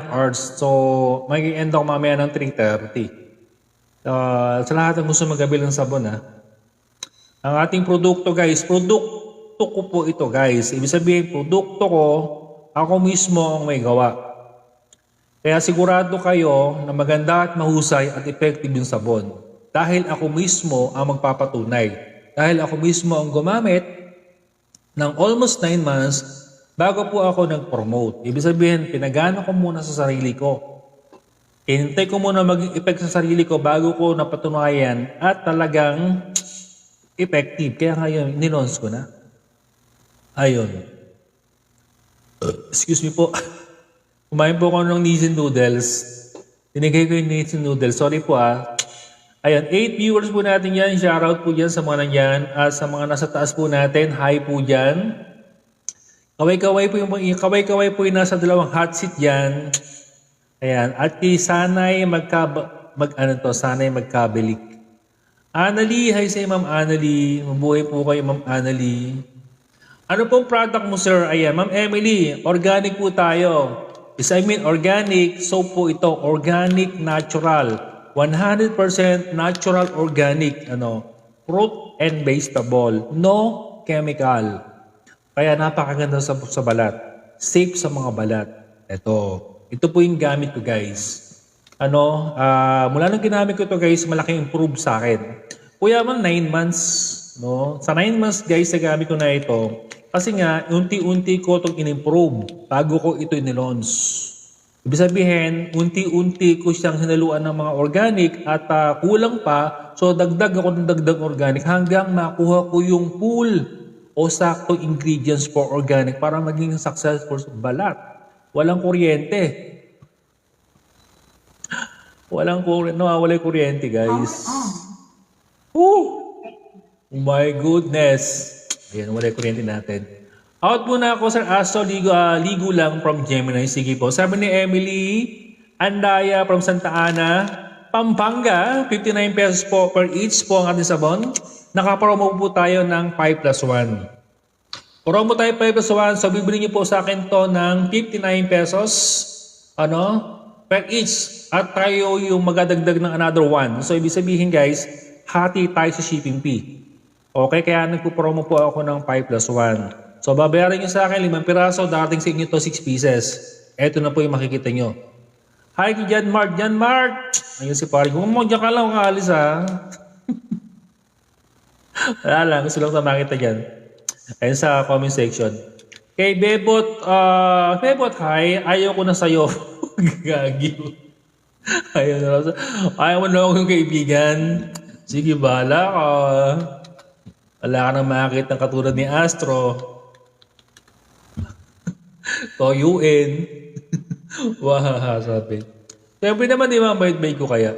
hours. So, mag-end ako mamaya ng 3:30. Sa lahat ng gusto magabil ng sabon, ha? Ang ating produkto, guys, produkto ko po ito, guys. Ibig sabihin, produkto ko, ako mismo ang may gawa. Kaya sigurado kayo na maganda at mahusay at effective yung sabon. Dahil ako mismo ang magpapatunay. Dahil ako mismo ang gumamit ng almost 9 months bago po ako nag-promote. Ibig sabihin, pinagana ko muna sa sarili ko. Hintay ko muna maging effect sa sarili ko bago ko napatunayan at talagang effective. Kaya ngayon, ninons ko na. Ayun. Excuse me po. Kumain po ako ng Nissin noodles. Tinigay ko yung Nissin noodles. Sorry po ah. Ayan, 8 viewers po natin yan. Shoutout po dyan sa mga nandiyan. At sa mga nasa taas po natin, hi po dyan. Kaway-kaway po yung nasa dalawang hot seat dyan. Ayan. At kay Sanay Sanay magkabilik. Annalie, hi sa Ma'am Annalie. Mabuhay po kayo, Ma'am Annalie. Ano pong product mo, sir? Ayan, Ma'am Emily, organic po tayo. Organic, soap po ito. Organic, natural. 100% natural organic. Fruit and vegetable. No chemical. Kaya napakaganda sa balat. Safe sa mga balat. Ito po yung gamit ko, guys. Mula nung ginamit ko ito, guys, malaking improve sa akin. Kuya man, 9 months. No? Sa 9 months, guys, sa gamit ko na ito. Kasi nga, unti-unti ko itong in-improve bago ko ito in-launch. Ibig sabihin, unti-unti ko siyang hinaluan ng mga organic at kulang pa. So, dagdag ako ng dagdag organic hanggang makuha ko yung full o sakto ingredients for organic para maging successful sa balat. Walang kuryente. Wala yung kuryente, guys. Oh my goodness. Ayan, wala yung kuryente natin. Out muna ako, Sir Aso. Ligo lang from Gemini. Sige po. Sabi ni Emily Andaya from Santa Ana, Pampanga. 59 pesos po per each po ang ating sabon. Nakapromo po tayo ng 5+1. Promo tayo 5+1. So, bibili niyo po sa akin to ng 59 pesos. Per each. At tayo yung magadagdag ng another 1. So, ibig sabihin, guys, hati tayo sa shipping fee. Okay, kaya nagpo-promo po ako ng 5+1. So, babayaran nyo sa akin 5 piraso, dating sa inyo to 6 pieces. Ito na po yung makikita nyo. Hi, Jan Mark. Ayun si pare. Kung diyan ka lang, makaalis ha. Wala lang, gusto lang sa makita dyan. Ayun sa comment section. Kay Bebot, hi, ayaw ko na sa'yo. Gagiw. Ayaw mo na ako yung kaibigan. Sige, bahala ka. Wala ka nang makakita ng katulad ni Astro. Toyuin. Wahaha, sabi. Siyempre naman, di ba, bait-bait ko kaya?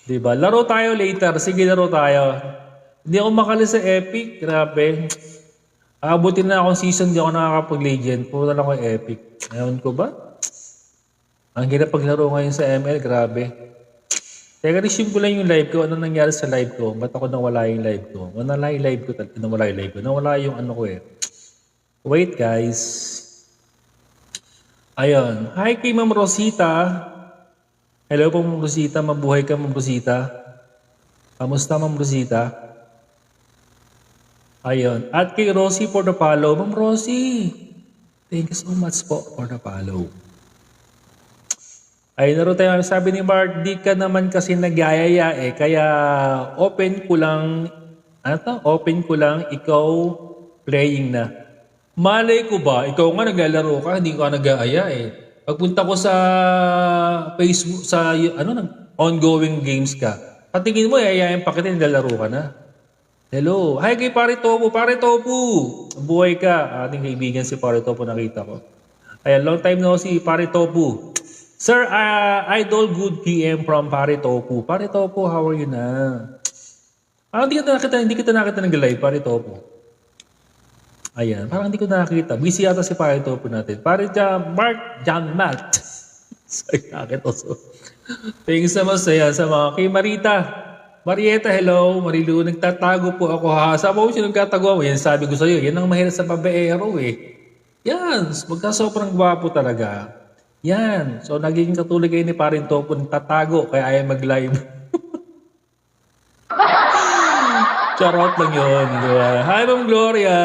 Di ba? Laro tayo later. Sige, laro tayo. Hindi ako makali sa Epic. Grabe. Abutin na akong season, di ako nakakapag-legend. Puro na lang ako Epic. Ewan ko ba? Ang hirap paglaro ngayon sa ML, grabe. Teka, resume ko lang yung live ko. Ano nangyari sa live ko? Ba't ako nawala yung live ko? Nawala yung live ko. Nawala yung live ko. Nawala yung ano ko eh. Wait guys. Ayun. Hi kay Ma'am Rosita. Hello po Ma'am Rosita. Mabuhay ka Ma'am Rosita. Kamusta Ma'am Rosita? Ayun. At kay Rosie for the follow. Ma'am Rosie. Thank you so much po for the follow. Ay, naroon tayo. Sabi ni Mark, di ka naman kasi nagyayaya eh. Kaya open ko lang, ano to? Open ko lang, ikaw playing na. Malay ko ba, ikaw nga naglalaro ka, hindi ka nag-aaya eh. Pagpunta ko sa Facebook, sa ongoing games ka, patingin mo, yayayin pa kita, naglalaro ka na. Hello. Hi kay Pare Topo. Pare Topo. Buhay ka. Ating kaibigan si Pare Topo, nakita ko. Ayan, long time no si Pare Topo. Sir, Idol, good PM from Pare Topo. Pare Topo, how are you na? Hindi kita nakita nag-live, Pare Topo. Ayan, parang hindi ko nakita. Busy yata si Pare Topo natin. Pare Mark John Matt. Sorry, nakit also. Thanks naman sa mga kay Marita. Marieta, hello. Marilu, nagtatago po ako ha. Sabi ko siya nagtatago ako. Yan sabi ko sa'yo. Yan ang mahirap sa babaero eh. Yan, magkasobrang gwapo talaga. Yan. So, nagiging katulad kayo ni Parin Topo, tatago, kaya ayaw mag-live. Charot lang yun. Diba? Hi, Ma'am Gloria.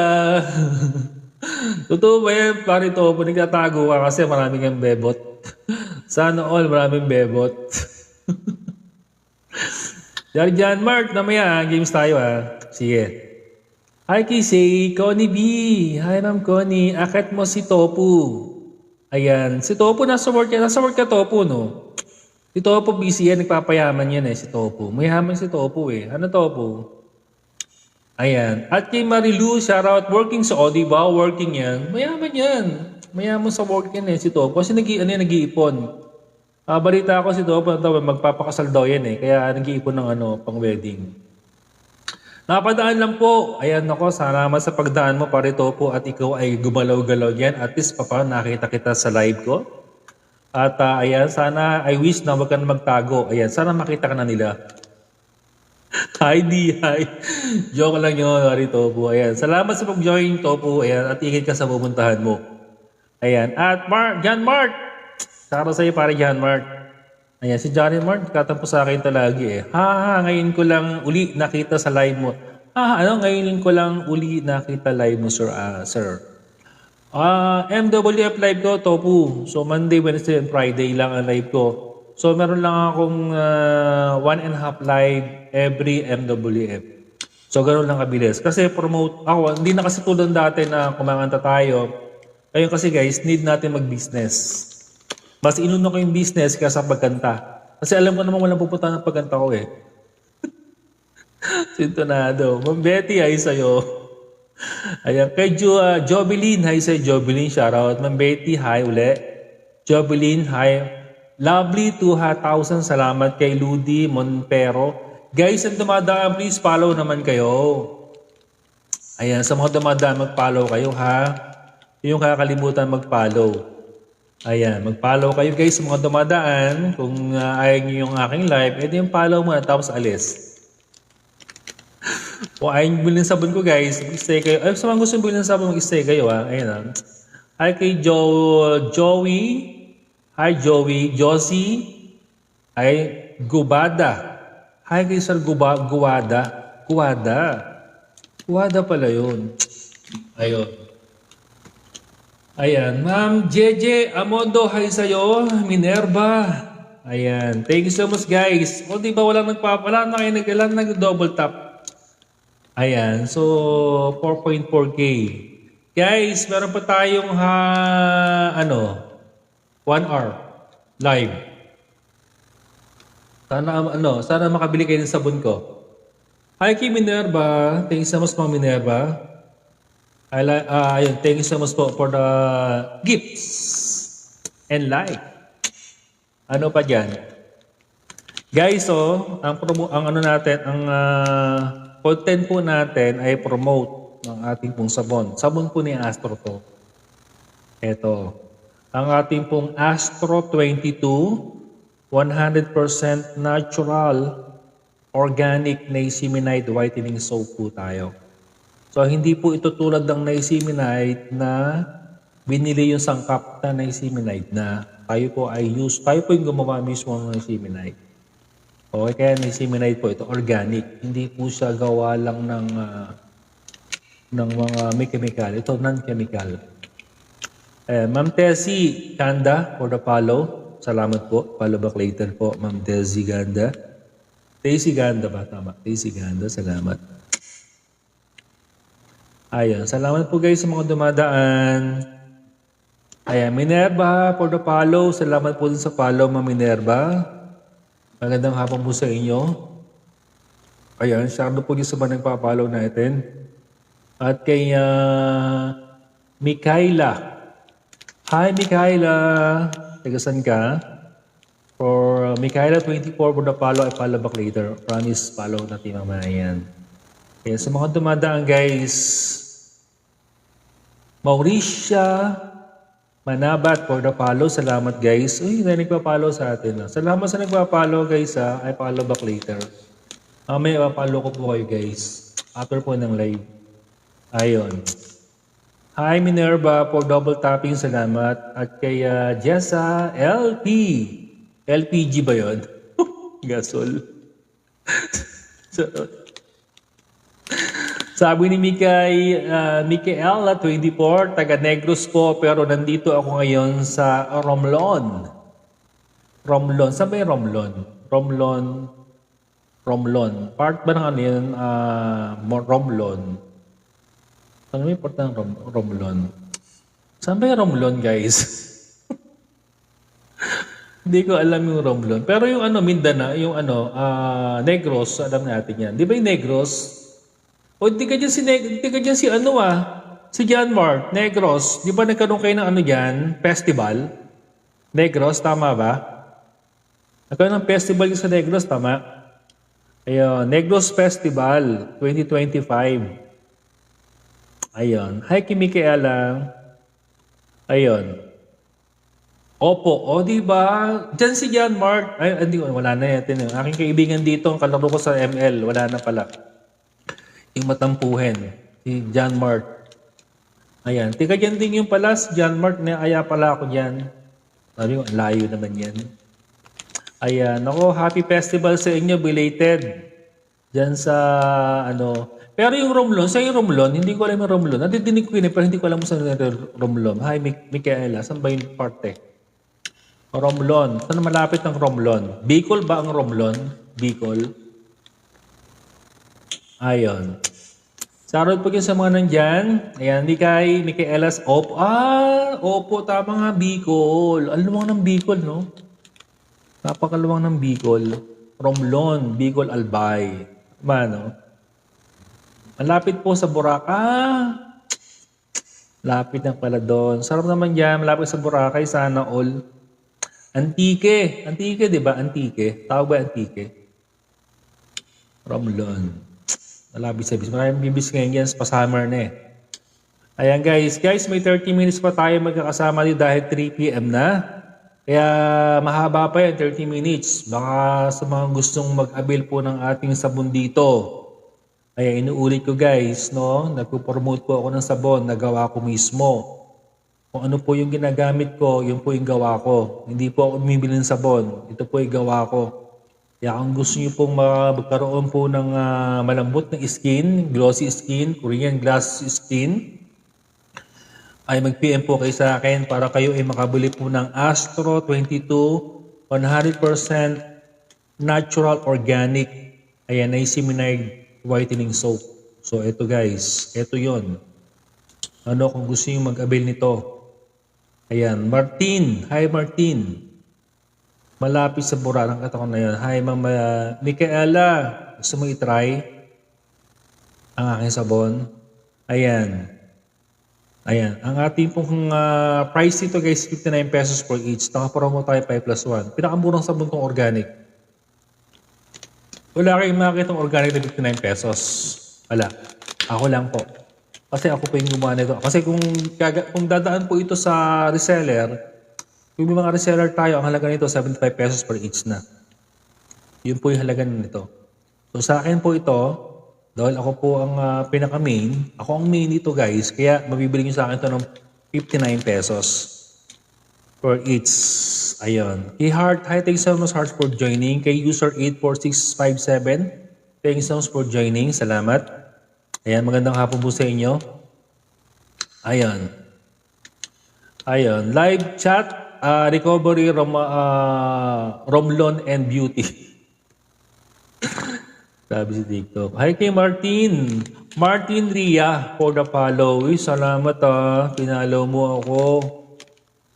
Totoo ba yan, Parin Topo, nagtatago ka kasi maraming ang bebot. Sana all, maraming bebot. Jarjan Mark, namaya, games tayo ha. Sige. Hi, Kisay, Connie B. Hi, Ma'am Connie. Akit mo si Topo. Ayan, si Topo nasa work ka Topo, no? Si Topo busy yan, nagpapayaman yan eh, si Topo. Mayaman si Topo eh. Ano Topo? Ayan. At kay Marilu, shoutout, working sa Odiba, working yan. Mayaman yan. Mayaman sa work yan eh, si Topo. Kasi nag-iipon. Balita ako si Topo, magpapakasal daw yan eh. Kaya nag-iipon ng pang wedding. Napadaan lang po. Ayan ako, salamat sa pagdaan mo, Pare Topo, at ikaw ay gumalaw-galaw yan. At least nakita kita sa live ko. At ayan, sana, I wish na wag ka na magtago. Ayan, sana makita ka na nila. Hi, hi. Joke lang yun, Pare Topo. Ayan, salamat sa pag-join, Topo. Ayan, at ingit ka sa pupuntahan mo. Ayan, at John Mark. Saka sa'yo, Pare John Mark. Ayan, si Johnny Mark, katampo sa akin talagi eh. Ngayon ko lang uli nakita sa live mo. Ngayon ko lang uli nakita live mo, sir. MWF live ko, Topo. So, Monday, Wednesday, and Friday lang ang live ko. So, meron lang akong 1.5 live every MWF. So, ganoon lang kabilis. Kasi promote ako, hindi na kasi tulad dati na kumanganta tayo. Ngayon kasi guys, need natin mag-business. Mas inuna ko yung business kaysa pagkanta. Kasi alam ko naman walang pupunta ng pagkanta ko eh. Sintonado. Ma'am Betty, hi sa'yo. Ayan. Kay Jobeline, hi sa'yo. Jobeline, shoutout. Ma'am Betty, hi uli. Jobeline, hi. Lovely 2,000. Salamat kay Ludi Monpero. Guys, ang dumadaan, please follow naman kayo. Ayan, sa mga dumadaan, mag-follow kayo ha. Yung kakalimutan mag-follow. Ayan, mag-follow kayo guys sa mga dumadaan. Kung ayaw nyo yung aking live, edi yung follow mo na tapos alis. Kung ayaw nyo bilhin sabon ko guys, mag-stay kayo. Ay, sa mga gusto bilhin sabon, mag-stay kayo ha. Ayan ha. Hi kay Joey. Hi Joey. Josie. Hi Gubada. Hi kay Sir Guwada. Guwada pala yun. Ayun. Ayan, Ma'am JJ Amondo, hi sa'yo. Minerva. Ayan, thank you so much guys. O diba wala na kayo nag-double tap. Ayan, so 4.4K. Guys, meron pa tayong 1 hour live. Sana makabili kayo ng sabon ko. Hi kay Minerva. Thank you so much Ma'am Minerva. Ayun, thank you so much for the gifts and like. Ano pa dyan? Guys, ang content po natin ay promote ng ating pong sabon. Sabon po ni Astro to. Ito. Ang ating pong Astro 22 100% natural, organic niacinamide whitening soap po tayo. So, hindi po ito tulad ng niacinamide na binili yung sangkap na niacinamide na tayo po yung gumawa mismo ng niacinamide. Okay, kaya niacinamide po ito, organic. Hindi po siya gawa lang ng mga may chemical. Ito, non-chemical. Ma'am Tessie Ganda for the follow. Salamat po. Follow back later po, Ma'am Tessie Ganda. Tessie Ganda ba? Tama. Tessie Ganda. Salamat. Ayan. Salamat po guys sa mga dumadaan. Ayan. Minerva for the follow. Salamat po din sa follow, Ma'am Minerva. Magandang hapon po sa inyo. Ayan. Siyado po din sa mga nagpa-follow natin. At kay Mikaela. Hi, Mikaela. Tagasan ka? For Mikaela 24 for the follow, I follow back later. Promise, follow natin mamaya yan. Okay, sa mga dumadaan guys, Mauricia Manabat for the follow. Salamat guys. Uy, na nagpa-follow sa atin. Salamat sa nagpa-follow guys. I follow back later. May pa-follow ko po kayo guys. After po ng live. Ayun. Hi Minerva for double tapping, salamat. At kay Jessa LP. LPG ba yun? Gasol. Sabi ni Micaela 24, taga Negros po, pero nandito ako ngayon sa Romblon. Romblon. Saan ba yung Romblon? Romblon. Part ba ng ano yun? Romblon. Ano may part ng Romblon? Saan ba yung Romblon, guys? Hindi ko alam yung Romblon. Pero yung Mindanao, yung Negros, alam natin yan. Di ba yung Negros? O di ka dyan si John Mark, Negros. Di ba nagkaroon kayo ng dyan? Festival? Negros, tama ba? Nagkaroon ng festival sa Negros, tama? Ayun, Negros Festival 2025. Ayun. Hi, Micaela. Ayun. Opo. O, diba? Diyan si John Mark. Ay, hindi ko. Wala na yatin. Aking kaibigan dito, ang kalaro ko sa ML. Wala na pala. Yung matampuhin. Si John Mark. Ayan. Tika dyan din yung pala. Si John Mark. Aya pala ako dyan. Sabi ko, layo naman yan. Ayan. Ako, happy festival sa inyo. Belated. Diyan sa, Pero yung Romblon, sa yung Romblon, hindi ko alam yung Romblon. Nadidinig ko yun pero hindi ko alam saan yung Romblon. Hi, Micaela. Saan ba yung parte? Romblon. Saan malapit ng Romblon? Bicol ba ang Romblon? Bicol. Ayon. Sarod po sa mga nandyan. Ayan, hindi kay Micaela's Opo. Opo, tama nga, Bicol. Ang luwang ng Bicol, no? Napakaluwang ng Bicol. Romblon, Bicol, Albay. Mano? Malapit po sa Boracay. Lapit lang pala doon. Sarap naman dyan. Malapit sa Boracay. Sana all. Antique. Antique, di ba? Antique. Tawag ba Antique? Romblon. Malapit sa bis. Maraming bibis ngayon yan. Pa-summer na eh. Ayan guys. Guys, may 30 minutes pa tayo magkakasama dito dahil 3 p.m. na. Kaya mahaba pa yan. 30 minutes. Baka sa mga gustong mag-avail po ng ating sabon dito. Ay, inuulit ko guys, no? Nagpo-promote po ako ng sabon na gawa ko mismo. Kung ano po yung ginagamit ko, yun po yung gawa ko. Hindi po ako bumibili ng sabon. Ito po yung gawa ko. Kaya kung gusto niyo pong magkaroon po ng malambot na skin, glossy skin, Korean glass skin, ay mag-PM po kayo sa akin para kayo ay makabili po ng Astro 22 100% natural organic. Ayan, niacinamide whitening soap. So, ito guys. Ito yon. Kung gusto nyo mag-avail nito. Ayan. Martin. Hi, Martin. Malapit sa bura ng katawan na yun. Hi, Mama Micaela. Gusto mo i-try ang aking sabon? Ayan. Ayan. Ang ating pong price nito guys, 59 pesos per each. Nakapromo tayo 5+1. Pinakamurang sabon kong organic. Wala kayong makikita ng organic na 59 pesos. Wala. Ako lang po. Kasi ako po yung gumawa nito. Kasi kung dadaan po ito sa reseller, Kung may mga reseller tayo, ang halaga nito 75 pesos per each na. Yun po yung halaga nito. So sa akin po ito, dahil ako po ang pinaka-main, ako ang main dito guys, kaya mabibili nyo sa akin ito ng 59 pesos per each. Ayun. Kay Heart, hi, thanks so much Heart for joining. Kay user 84657, thanks so much for joining. Salamat. Ayan, magandang hapon po sa inyo. Ayun. Ayun. Live chat, recovery, Romlon and Beauty. Sabi si TikTok. Hi kay Martin. Martin Ria for the follow. Uy, salamat pinalo mo ako.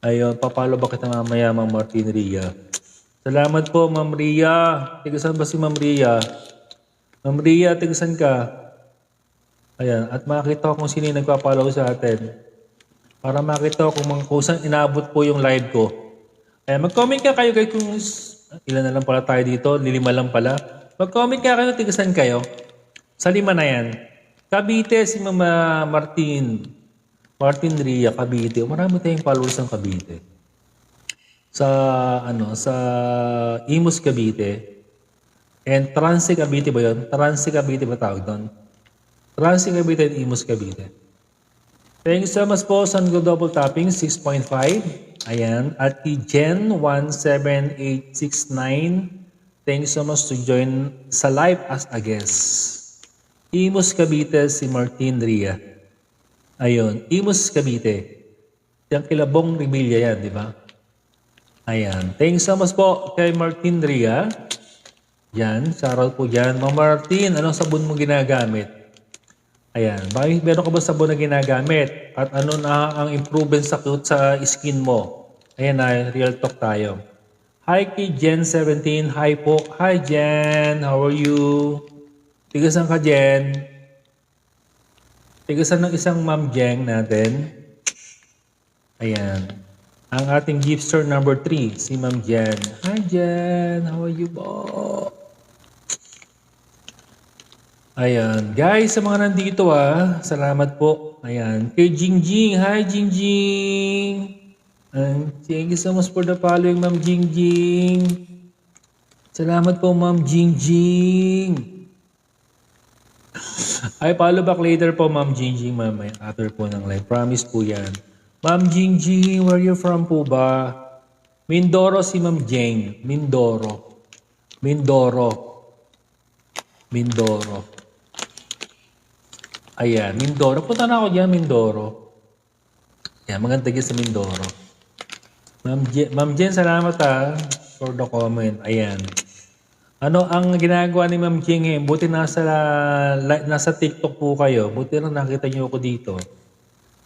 Ayun, papalo ba kita mamaya, Ma'am Martin Ria? Salamat po, Ma'am Ria. Tigasan ba si Ma'am Ria? Ma'am Ria, tigasan ka? Ayan, at makita ko kung sino yung nagpapalo sa atin. Para makita ko kung saan inabot po yung live ko. Ayan, mag-comment ka kayo guys kung ilan na lang pala tayo dito. Lilima lang pala. Mag-comment ka kayo, tigasan kayo. Sa 5 na yan. Cavite, si Mama Martin. Martin Ria, Cavite. Marami tayong followers ng Cavite. Sa Imus Cavite. And Transi Cavite ba yun? Transi Cavite ba tawag doon? Transi Cavite and Imus Cavite. Thank you so much po sa double tapping, 6.5. Ayan. At kay Jen, 17869. Thank you so much to join sa live as a guest. Imus Cavite, si Martin Ria. Ayun, Imus Cavite. Yung kilabong Rimilla yan, di ba? Ayan. Thank you so much po kay Martin Ria. Yan, shoutout po dyan. Ma'am Martin, anong sabon mo ginagamit? Ayan, bakit meron ka ba sabon na ginagamit? At ano na ang improvement sa skin mo? Ayan na, real talk tayo. Hi kay Jen17. Hi po. Hi Jen. How are you? Tigasan ka Jen. Tigasan ng isang Ma'am Jeng natin. Ayan. Ang ating gifter number 3, si Ma'am Jen. Hi Jen. How are you po? Ayan. Guys, sa mga nandito salamat po. Ayan. Kay Jingjing. Hi Jingjing. Thank you so much for the following, Ma'am Jingjing. Salamat po, Ma'am Jingjing. Ay, follow back later po, Ma'am Jingjing, mamaya. After po ng live. Promise po yan. Ma'am Jingjing, where you from po ba? Mindoro si Ma'am Jeng. Mindoro. Ayan, Mindoro. Punta na ako dyan, Mindoro. Ayan, maganda dyan sa Mindoro. Ma'am Jen, salamat for the comment. Ayan. Ano ang ginagawa ni Ma'am Jen? Buti nasa TikTok po kayo. Buti lang nakita niyo ako dito.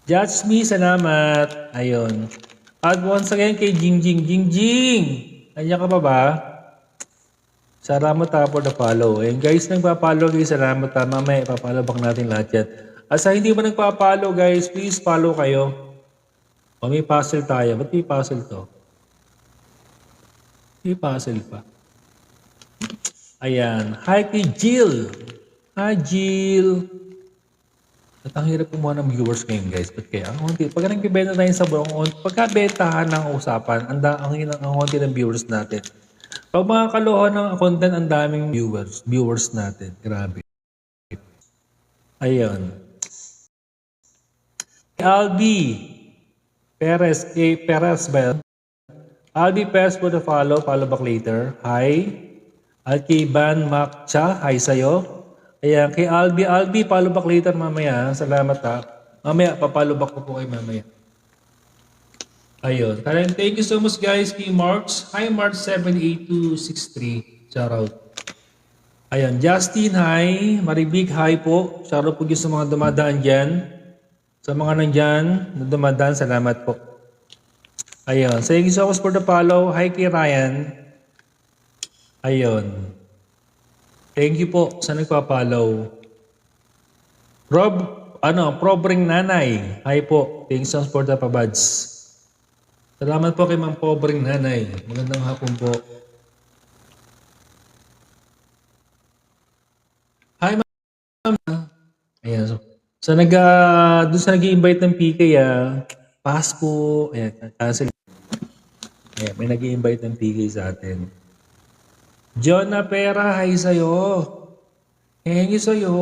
Judge me, salamat. Ayun. At once again kay Jingjing. Jingjing! Andiyan ka pa ba? Salamat for the follow. And guys, nagpa-follow guys, salamat mamaya ipapollow back natin lahat yan. At sa hindi pa nagpa-follow guys, please follow kayo. O may puzzle tayo. Ba't may puzzle to? May puzzle pa. Ayan. Hi kay Jill. Hi Jill. At ang hirap kumuha ng viewers ngayon guys. Ba't kaya? Ang konti. Pagka nagbibenta tayo sa buong, pagkabentahan ng usapan, ang konti ng viewers natin. Pag mga kalohan ng content, ang daming viewers natin. Grabe. Ayan. Albi. Perez ba yan? Albi Perez for the follow back later. Hi. At kay Van Makcha, hi sa'yo. Ayan, kay Albi, follow back later mamaya. Salamat Mamaya, papollow back ko po kayo mamaya. Ayun. Thank you so much guys kay Marks. Hi Marks 78263. Shout out. Ayun, Justin, hi. Maribig, hi po. Shout out po sa mga dumadaan dyan. Sa mga nandyan, na dumadaan, salamat po. Ayun. Thank you so much for the follow. Hi kay Ryan. Ayun. Thank you po sa nagpa-follow. Probring Nanay. Hi po. Thank you so much for the pabads. Salamat po kay Ma'am Probring Nanay. Magandang hapon po. Hi Ma'am. Ayan. So doon sa nag-i-invite ng PK, pass po. Ayan, cancel. Ayan, may nag-i-invite ng PK sa atin. John na pera, hi sa'yo. Thank you sa'yo.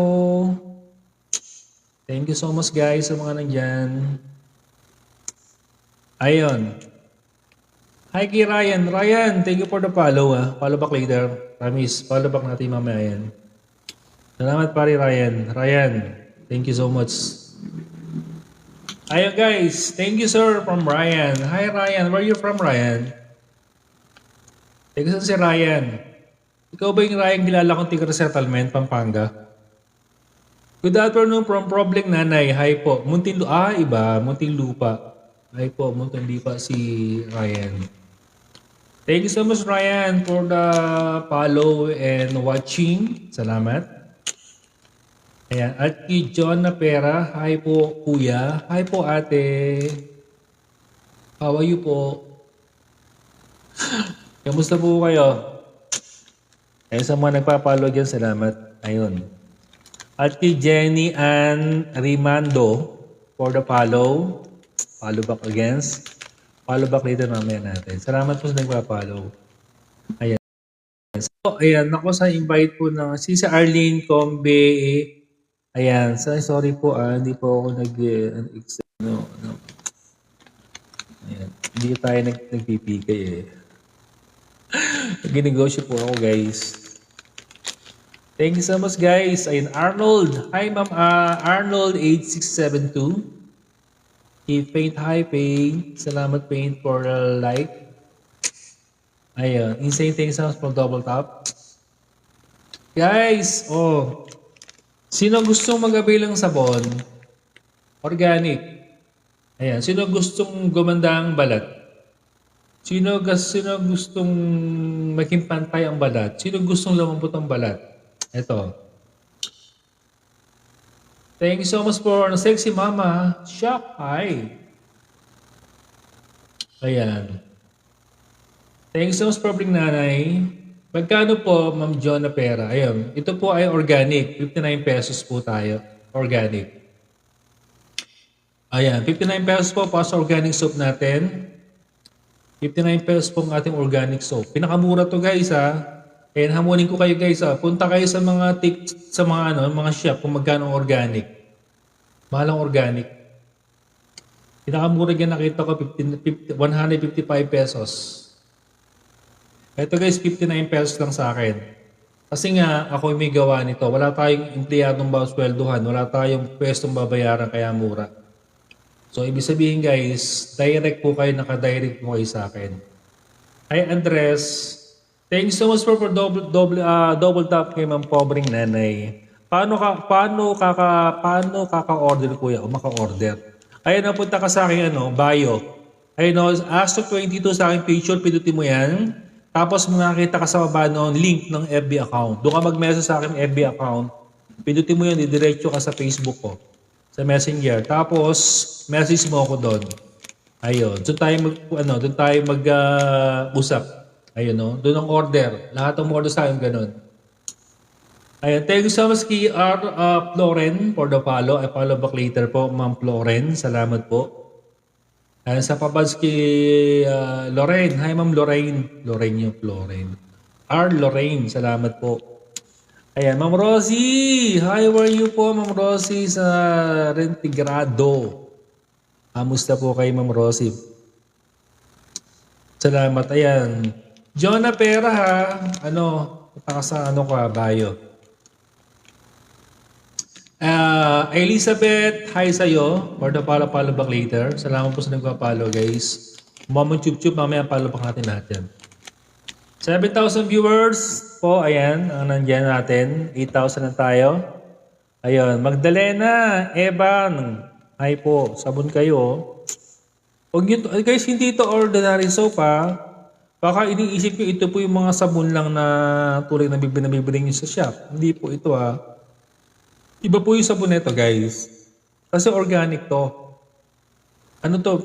Thank you so much guys sa mga nandyan. Ayun. Hi kay Ryan. Ryan, thank you for the follow. Follow back later. Promise, follow back natin mamaya yan. Salamat pare Ryan. Ryan, thank you so much. Ayun guys, thank you sir from Ryan. Hi Ryan, where are you from Ryan? Thank you si Ryan. Ikaw ba yung Ryan kilala kong tiga resettlement, Pampanga? Good afternoon from Problem Nanay. Hi po. Muntinlupa. Iba. Muntinlupa. Hi po. Muntinlupa si Ryan. Thank you so much Ryan for the follow and watching. Salamat. Ayan. At kay John na pera. Hi po kuya. Hi po ate. How are you po? Kamusta po kayo? Ayun sa mga nagpa-follow dyan. Salamat. Ayun. At kay Jenny Ann Rimando for the follow. Follow back against. Follow back later mamaya natin. Salamat po sa nagpa-follow. Ayan. So, ayan. Ako sa invite po ng si Arlene Combe. Ayan. Sorry po hindi po ako Ayan. Hindi tayo nagpipigay eh. Ginegosyo po ako guys. Thank you so much guys. Ayun, Arnold. Hi ma'am. Arnold 8672. Paint. Hi Paint. Salamat Paint for a like. Ayun. Insane things sounds for double tap. Guys, sino gustong mag-avail ng sabon? Organic. Ayan. Sino gustong gumanda ang balat? Sino gustong maging pantay ang balat? Sino gustong lumambot ang balat? Ito. Thank you so much for sexy mama. Shop. Hi. Ayan. Thank you so much for bring nanay. Magkano po, Ma'am John na pera? Ayan. Ito po ay organic. 59 pesos po tayo. Organic. Ayan. 59 pesos po para sa organic soap natin. 59 pesos po ang ating organic soap. Pinakamura to guys And hamunin ko kayo guys punta kayo sa mga mga shop kung magkano organic. Mahal ang organic. Pinakamura yan nakita ko 155 pesos. Ito guys 59 pesos lang sa akin. Kasi nga ako may gawa nito. Wala tayong empleyadong swelduhan, wala tayong pwestong babayaran kaya mura. So ibig sabihin guys, direct po kayo, naka-direct po kayo sa akin. Hi Andres. Thank you so much for double tap kay Ma'am Pobreng Nanay. Paano kaka-order kuya o maka-order? Ayun, napunta ka sa akin bio. Ayun, Astro 22 sa akin picture, pinutin mo yan. Tapos makakita ka sa baba noon, link ng FB account. Doon ka mag-message sa akin FB account. Pinutin mo yan, didiretso ka sa Facebook ko. Sa Messenger. Tapos, message mo ako doon. Ayun, doon tayo mag-usap. Ayun doon ang order. Lahat ng order sa akin ganun. Ayun, thank you so much kay Floren for the follow. I follow back later po, Ma'am Floren. Salamat po. Ayun, sa pabans kay Lorraine. Hi, Ma'am Lorraine. Lorraine. Lorraine. Salamat po. Ayan, Ma'am Rosie. Hi, where are you po, Ma'am Rosie sa Rentigrado. Kamusta po kay Ma'am Rosie? Salamat. Ayan. John na pera punta ka sa bio. Elizabeth, hi sa'yo. For the follow back later. Salamat po sa nagpa-follow guys. Mamang chup-chup, mamaya follow back natin lahat yan. 7,000 viewers po. Ayan, ang nandiyan natin. 8,000 na tayo. Ayun, Magdalena, Evan. Hi po, sabon kayo. Guys, hindi ito ordinary soap Baka iniisip nyo ito po yung mga sabon lang na tulad na bibili nyo sa shop. Hindi po ito Iba po yung sabon nito guys. Kasi organic to.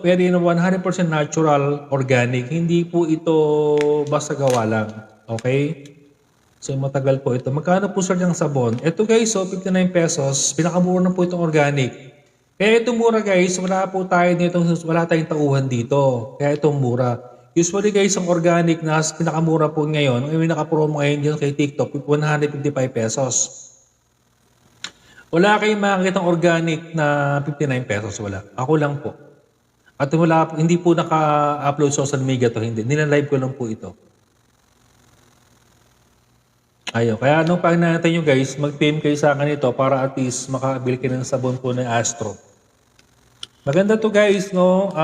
Pwede na 100% natural, organic. Hindi po ito basta gawa lang. Okay? So matagal po ito. Magkano po sir yung sabon? Ito guys, 59 pesos. Pinakamura na po itong organic. Kaya itong mura guys, wala tayong tauhan dito. Kaya itong mura. Usually guys, ang organic na pinakamura po ngayon, yung naka-promo ngayon dyan kay TikTok, 155 pesos. Wala kayong makakita ng organic na 59 pesos, wala. Ako lang po. At wala, hindi po naka-upload social media to, hindi. Nilalive ko lang po ito. Ayun. Kaya nung pag natin nyo guys, mag-PM kayo sa akin ito para at least makabili kayo ng sabon po ng Astro. Maganda to guys, no?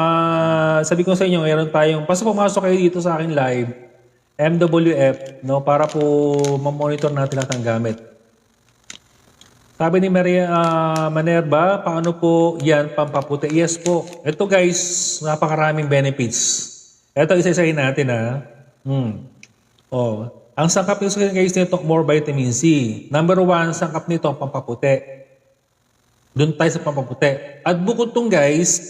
Sabi ko sa inyo, mayroon tayong, basta pumasok kayo dito sa akin live, MWF, no? Para po ma-monitor natin lahat ng gamit. Sabi ni Maria Manerba, paano po yan pampaputi? Yes po. Ito guys, napakaraming benefits. Ito isa-isahin natin ha. Oh, ang sangkap nito guys nito, more vitamin C. Number 1, sangkap nito pampaputi. Doon tayo sa pampaputi. At bukod tong guys,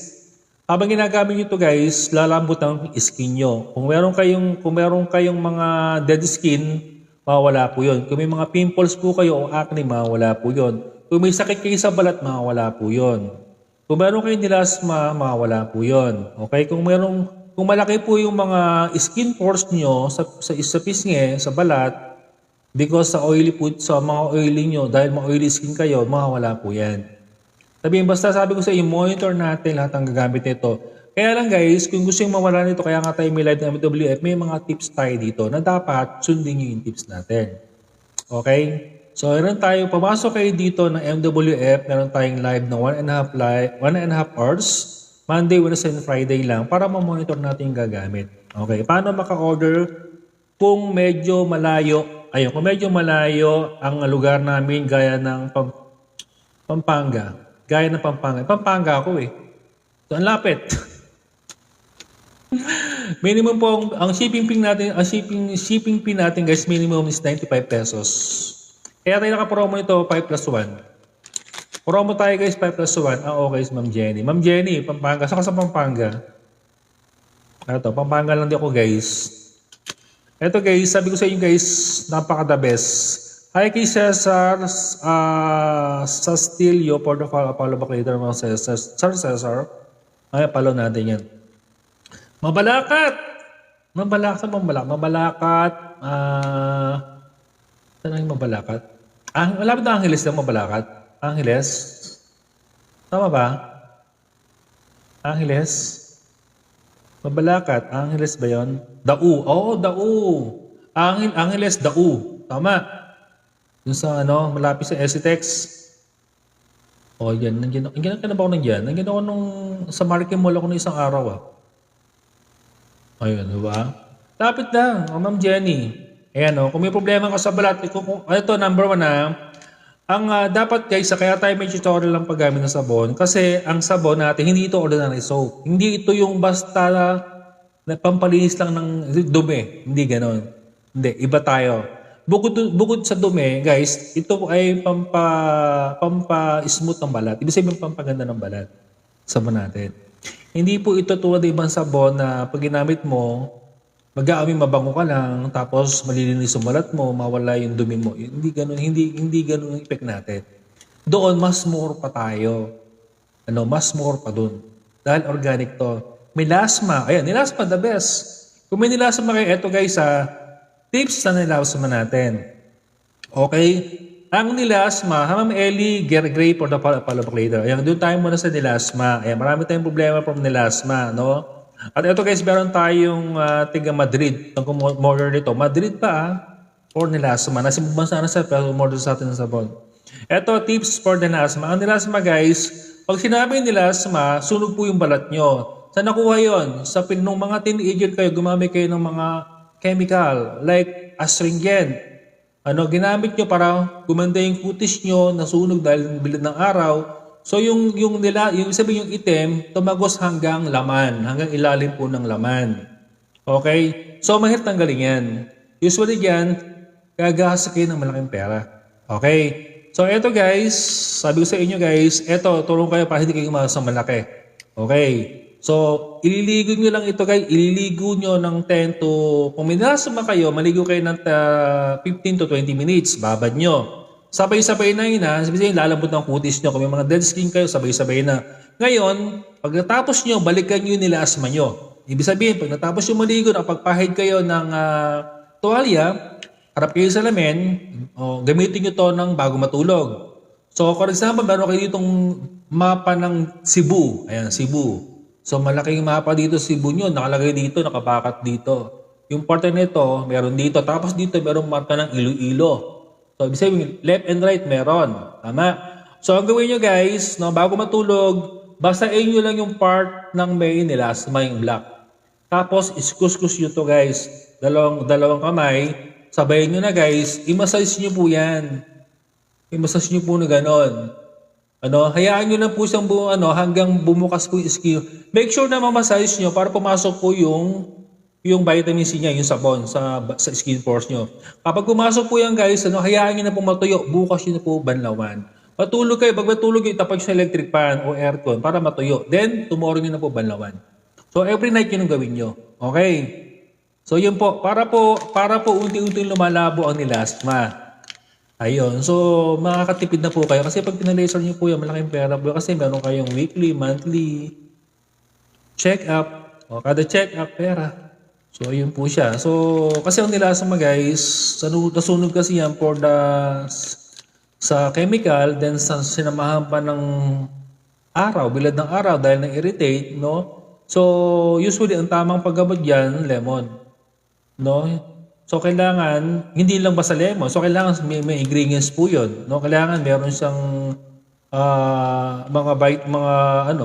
habang ginagamit nyo ito guys, lalambot ang skin nyo. Kung meron kayong mga dead skin, mawawala po yun. Kung may mga pimples po kayo o acne, mawawala po yun. Kung may sakit kayo sa balat, mawawala po yun. Kung meron kayong nilasma, mawawala po yun. Okay? Kung malaki po yung mga skin pores nyo sa pisngi, sa balat, because sa oily food, sa mga oily nyo, dahil mga oily skin kayo, mawawala po yan. Sabi ko sa inyo, monitor natin lahat ng gagamit nito. Kaya lang guys, kung gusto yung mawala nito, kaya nga tayo may live ng MWF, may mga tips tayo dito na dapat sundin nyo yung tips natin. Okay? So, meron tayo, pumasok kayo dito ng MWF, meron tayong live na 1.5 hours, Monday, Wednesday, and Friday lang, para ma-monitor natin yung gagamit. Okay? Paano maka-order kung medyo malayo? Ayun, kung medyo malayo ang lugar namin, gaya ng Pampanga. Gaya ng Pampanga. Pampanga ako eh. So, ang lapit. Minimum po ang shipping fee natin, guys, minimum is 95 pesos. Kaya tayo naka-promo ito 5+1. Promo tayo guys 5+1. Okay is Ma'am Jenny. Ma'am Jenny, Pampanga. Saka sa Pampanga. Ito, Pampanga lang di ako guys. Ito guys, sabi ko sa inyo guys, napaka-the best. Hi kay Cesar Sastilio, for the follow back later mga Cesar. Ay, follow natin yan. Mabalakat! Saan yung Mabalakat? Malapit na Angeles lang Mabalakat. Angeles? Tama ba? Angeles? Mabalakat. Angeles ba yun? Dau. Oo, Dau. Angeles, Dau. Tama. Yung sa malapit sa Esitex. O yan, nandiyan ka na ba ako nandiyan? Nandiyan ako sa Market Mall ako ng isang araw Ayun, diba? Lapit lang, Ma'am Jenny. Ayan kung may problema ka sa balat, ito number 1 ang dapat guys, kaya tayo may tutorial lang paggamit ng sabon. Kasi ang sabon natin, hindi ito ordinary soap. Hindi ito yung basta na pampalinis lang ng dumi. Hindi ganon. Hindi, iba tayo. Bukod sa dumi, guys, ito ay pampa-smooth ng balat. Ibig sabihin pampaganda ng balat. Sabon natin. Hindi po ito tulad ng ibang sabon na pag ginamit mo, mag-aamoy mabango ka lang, tapos malilinis yung balat mo, mawala yung dumi mo. Hindi ganun ang effect natin. Doon, mas more pa tayo. Mas more pa doon. Dahil organic to. May lasma. Ayan, nilasma the best. Kung may nilasma kayo, eto guys tips na nilasma natin. Okay? Ang nilasma, Ma'am Ellie, Gray for the follow back later. Ayan, doon tayo muna sa nilasma. Ayan, marami tayong problema from nilasma, no? At ito guys, meron tayong tiga Madrid. Ang kumorder nito. Madrid pa for nilasma. Nasa bansa na sa pero umorder sa atin ng sabon. Ito, tips for nilasma. Ang nilasma guys, pag sinabi nilasma, sunog po yung balat nyo. Saan nakuha yun? Nung mga teenager kayo, gumamit kayo ng mga chemical like astringent. Ginamit nyo para gumanda yung kutis nyo, nasunog dahil bilid ng araw. So yung sabi yung itim, tumagos hanggang laman, hanggang ilalim po ng laman. Okay? So mahirap tanggalin yan. Usually yan, gagasa kayo ng malaking pera. Okay? So eto guys, sabi ko sa inyo guys, eto, tulong kayo para hindi kayo umagas ng malaki. Okay? So, ililigo nyo lang ito guys, ililigo nyo ng 10 to, kung may nilasma kayo, maligo kayo ng 15 to 20 minutes, babad nyo. Sabay-sabay na yun sabihin lalambot ng kutis nyo. Kung may mga dead skin kayo, sabay-sabay na. Ngayon, pagkatapos nyo, balikan nyo nila asma nyo. Ibig sabihin, pag natapos yung maligo, nakapagpahid kayo ng tuwalya, harap kayo sa salamin, gamitin nyo to ng bago matulog. So, for example, meron kayo ditong mapa ng Cebu. Ayan, Cebu. So, malaking mapa dito Cebu nyo. Nakalagay dito, nakabakat dito. Yung parte nito, meron dito. Tapos dito, meron marka ng Iloilo. So, ibig sabihin, left and right, meron. Tama? So, ang gawin nyo guys, no, bago matulog, basahin nyo lang yung part ng may nilasma yung black. Tapos, iskuskus nyo to guys. Dalawang kamay. Sabayin nyo na guys. I-massage nyo po yan. I-massage nyo po na ganon. Hayaan nyo lang po siyang hanggang bumukas po yung skin. Make sure na mamassage nyo para pumasok po yung vitamin C niya, yung sabon sa skin pores nyo. Kapag pumasok po yan guys, hayaan nyo na po matuyo. Bukas nyo na po banlawan. Matulog kayo. Pag matulog kayo, tapos sa electric fan o aircon para matuyo. Then, tomorrow nyo na po banlawan. So, every night yun ang gawin nyo. Okay? So, yun po. Para po unti-unti lumalabo ang nilasma. Ayun. So, makakatipid na po kayo. Kasi pag pinalaser nyo po yan, malaking pera po. Kasi meron kayong weekly, monthly, check-up. O, kada check-up, pera. So, ayun po siya. So, kasi ang nilasma guys, nasunog kasi yan for sa chemical, then sinamahan pa ng araw, bilad ng araw dahil na-irritate, no? So, usually, ang tamang paggamot dyan, lemon. No? So, kailangan, hindi lang basta lemon. So, kailangan may ingredients po yun. No? Kailangan meron siyang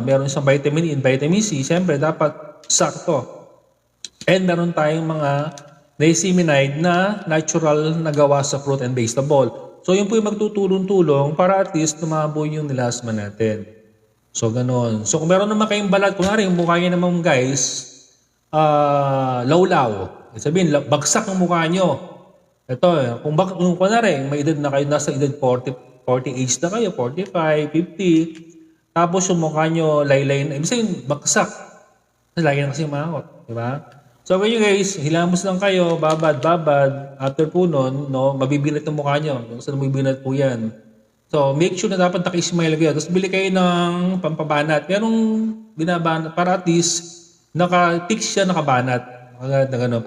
meron siyang vitamin E and vitamin C. Siyempre, dapat sakto. And meron tayong mga niacinamide na natural na gawa sa fruit and vegetable. So, yun po yung magtutulong-tulong para at least tumabo yung nilasma natin. So, ganon. So, kung meron naman kayong balat, kunwari, yung mukha nyo naman guys, lawlaw. Sabihin, bagsak ang mukha nyo. Ito, kung kunwari, may edad na kayo, nasa edad 40 age na kayo, 45, 50, tapos yung mukha nyo, laylay na, ibig sabihin, bagsak. Lagi na kasi umakot. Diba? So, kayo guys, hilamos lang kayo, babad. After po nun, no, mabibinat ang mukha nyo. Saan mabibinat po yan? So, make sure na dapat naka-smile kayo. Tapos, bili kayo ng pampabanat. Merong binabanat para at least naka-fix siya, nakabanat. Na gano'n.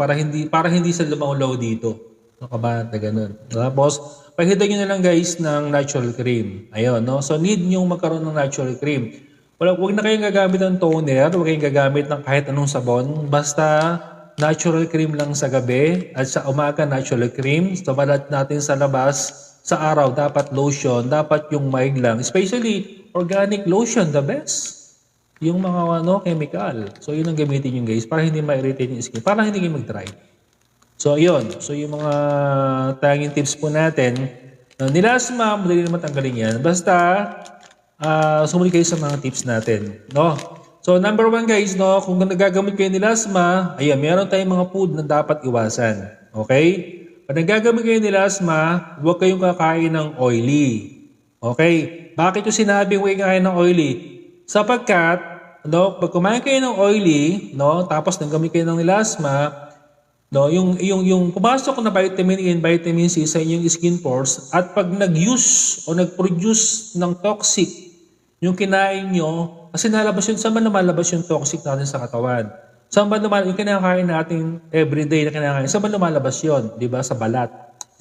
Para hindi sa lumaulaw dito. Nakabanat na gano'n. Tapos, paghita nyo na lang guys ng natural cream. Ayun, no? So, need nyo magkaroon ng natural cream. Huwag na kayong gagamit ng toner. Huwag kayong gagamit ng kahit anong sabon. Basta, natural cream lang sa gabi. At sa umaga, natural cream. Sa balat natin sa labas, sa araw, dapat lotion. Dapat yung mild lang. Especially, organic lotion, the best. Yung mga chemical. So, yun ang gamitin yung guys para hindi ma-irritate yung skin. Para hindi kayo mag-dry. So, yun. So, yung mga tanging tips po natin. Nilasma, madali naman tanggalin yan. Basta, sumuli kayo sa mga tips natin. No? So, number 1 guys, no, kung nagagamit kayo nilasma, ayan, meron tayong mga food na dapat iwasan. Okay? Pag nagagamit kayo nilasma, huwag kayong kakain ng oily. Okay? Bakit yung sinabi huwag kakain ng oily? Sapagkat, no, pag kumain kayo ng oily, no, tapos naggamit kayo ng nilasma, no, yung pumasok na vitamin E and vitamin C sa inyong skin pores, at pag nag-use o nag-produce ng toxic, yung kinain nyo, kasi nalabas yun, saan ba lumalabas yung toxic natin sa katawan? Saan ba lumalabas, yung kinakain natin everyday na kinakain, saan ba lumalabas yun? Diba? Sa balat,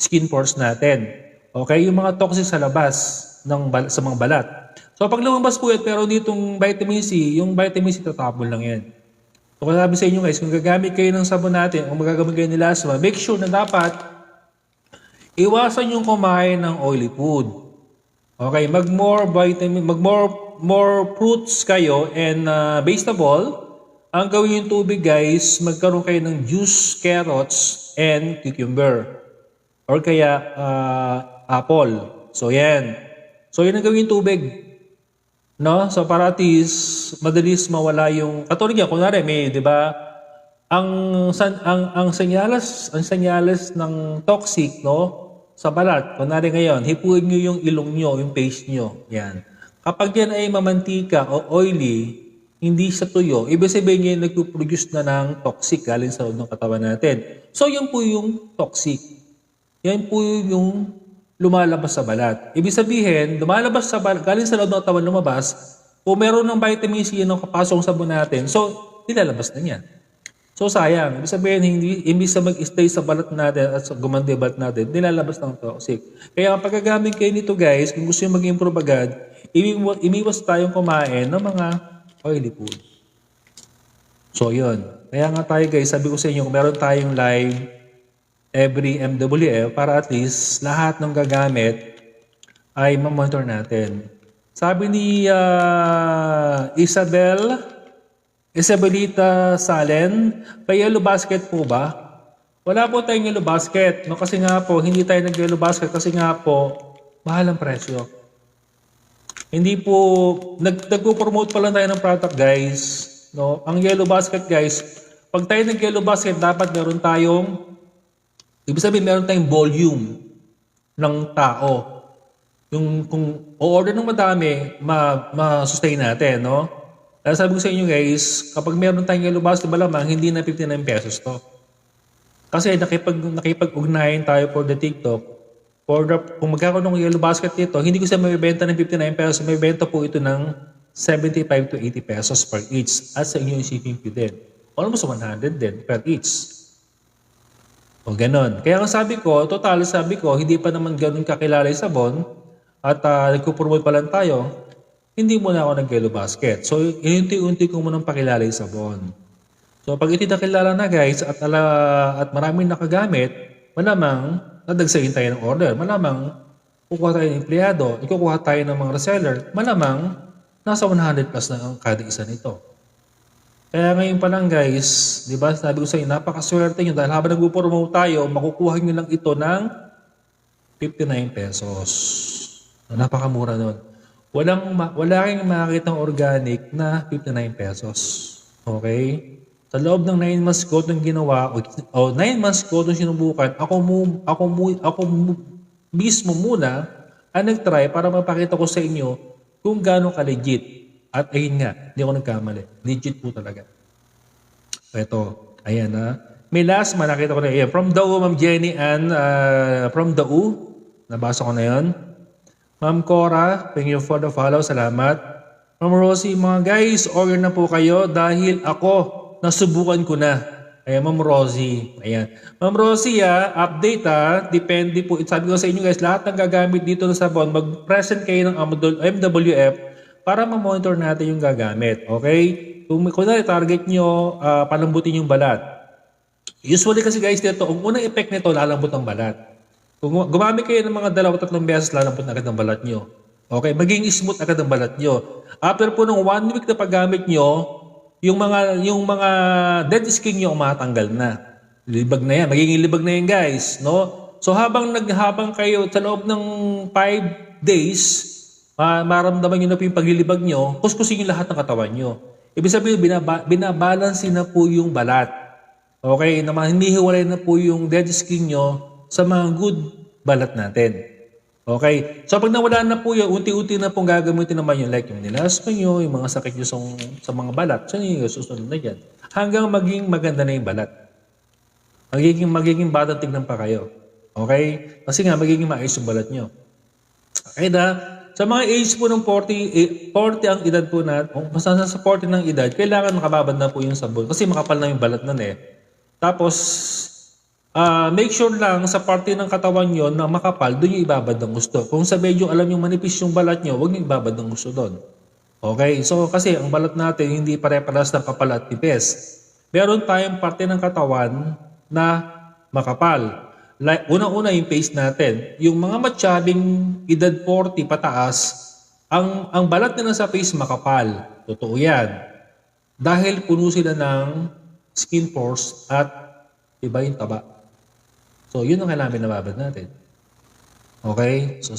skin pores natin. Okay? Yung mga toxic sa labas, sa mga balat. So, pag lumabas po yan, pero ditong vitamin C, yung vitamin C tatapon lang yan. So, kung sabi sa inyo guys, kung gagamit kayo ng sabon natin, o magagamit kayo ng lasma, make sure na dapat iwasan yung kumain ng oily food. Okay, more fruits kayo and vegetable. Ang gawin yung tubig guys, magkaroon kayo ng juice, carrots, and cucumber. Or kaya apple. So yan. So yun ang gawin yung tubig. No? So para at least madalis mawala yung katulad niya kunwari may 'di ba ang senyales ng toxic no sa balat. Kunwari ngayon, hipuin niyo yung ilong niyo, yung face niyo. Yan. Kapag yan ay mamantika o oily, hindi sa tuyo, ibig sabihin niya nagpo-produce na ng toxic galing sa loob ng katawan natin. So yan po yung toxic. Yan po yung lumalabas sa balat. Ibig sabihin, lumalabas sa balat, galing sa loob ng katawan lumabas, kung meron ng vitamin C yung kapasok sa sabon natin, so nilalabas na yan. So sayang, ibig sabihin hindi imbis na mag-stay sa balat natin at sa gumanda yung balat natin, nilalabas ng toxic. Kaya ang paggagamit kayo nito guys, kung gusto nyo mag-improve agad, imiwas tayong kumain ng mga oily food. So yun. Kaya nga tayo guys, sabi ko sa inyo, kung meron tayong live every MWF para at least lahat ng gagamit ay ma-monitor natin. Sabi ni Isabelita Salen, may yellow basket po ba? Wala po tayong yellow basket. No? Kasi nga po, hindi tayo nag-yellow basket kasi nga po, mahal ang presyo. Hindi po, nagpo-promote pa lang tayo ng product guys. No? Ang yellow basket guys, pag tayo nag-yellow basket, dapat meron tayong, ibig sabihin meron tayong volume ng tao. Yung kung o-order ng madami, ma-sustain natin, no? Kaya sabi ko sa inyo guys, kapag meron tayong yellow basket, malamang hindi na 59 pesos to. Kasi nakipag-ugnayan tayo for the TikTok. Kung magkakaroon ng yellow basket dito, hindi ko siya mabibenta ng 59 pesos, mabibenta po ito ng 75 to 80 pesos per each. At sa inyo yung shipping fee din. Almost 100 din per each. O ganon. Kaya ang sabi ko, hindi pa naman ganun kakilala yung sabon at nagpo-promote pa lang tayo, hindi muna ako nag-yellow basket. So, inunti-unti ko munang pakilala yung sabon. So, pag ito nakilala na guys at maraming nakagamit, malamang nadagsayin tayo ng order. Malamang kukuha tayo ng empleyado, ikukuha tayo ng mga reseller, malamang nasa 100 plus na ang kada isa nito. Kaya ngayon pa lang guys, di ba, sabi ko sa inyo, napakaswerte nyo dahil habang nag-promote tayo, makukuha nyo lang ito ng 59 pesos. Napakamura nun. Wala kang makakita ng organic na 59 pesos. Okay? Sa loob ng 9 months ko itong ginawa, o 9 months ko itong sinubukan, ako mismo muna ang nag-try para mapakita ko sa inyo kung gaano ka-legit. At ayun nga, hindi ako nagkamali. Legit po talaga. Ito, ayan na. May last man, nakita ko na yan. From the U, Ma'am Jenny and from the U, nabasa ko na yan. Ma'am Cora, thank you for the follow. Salamat. Ma'am Rosie, mga guys, order na po kayo dahil ako, nasubukan ko na. Ayan, Ma'am Rosie. Ayan. Ma'am Rosie, update depende po. Sabi ko sa inyo guys, lahat ng gagamit dito na sabon, mag-present kayo ng MWF para ma-monitor natin yung gagamit. Okay? Kung target nyo, palambutin yung balat. Usually kasi guys dito, ang unang effect nito, lalambot ang balat. Kung gumamit kayo ng mga 2-3 beses, lalambot na agad ang balat nyo. Okay? Maging smooth agad ang balat nyo. After po ng 1 week na paggamit nyo, yung mga dead skin nyo umatanggal na. Libag na yan. Magiging libag na yan guys. No? So habang kayo sa loob ng 5 days, maramdaman nyo na po yung paglilibag nyo, kuskusin yung lahat ng katawan nyo. Ibig sabihin, binabalansin na po yung balat. Okay? Hindi hiwalay na po yung dead skin nyo sa mga good balat natin. Okay? So pag nawala na po yun, unti-unti na pong gagamitin naman yung like yung nilaspa nyo, yung mga sakit nyo sa mga balat. So yung susunod na dyan. Hanggang maging maganda na yung balat. Magiging batang tignan pa kayo. Okay? Kasi nga, magiging maayos yung balat nyo. Okay sa mga age po ng 40 ang edad po natin, basta sa 40 ng edad, kailangan makababad na po yung sabon. Kasi makapal na yung balat nun eh. Tapos, make sure lang sa parte ng katawan nyo na makapal, doon yung ibabad ng gusto. Kung sa medyo alam nyo manipis yung balat nyo, huwag nyo ibabad ng gusto doon. Okay? So, kasi ang balat natin hindi pare-paras ng kapal at tipis. Meron tayong parte ng katawan na makapal. Like, unang-una yung face natin. Yung mga matsyabing edad 40 pataas, ang balat nila sa face makapal. Totoo yan. Dahil puno sila ng skin pores at iba yung taba. So, yun ang kailangan binababad natin. Okay? So,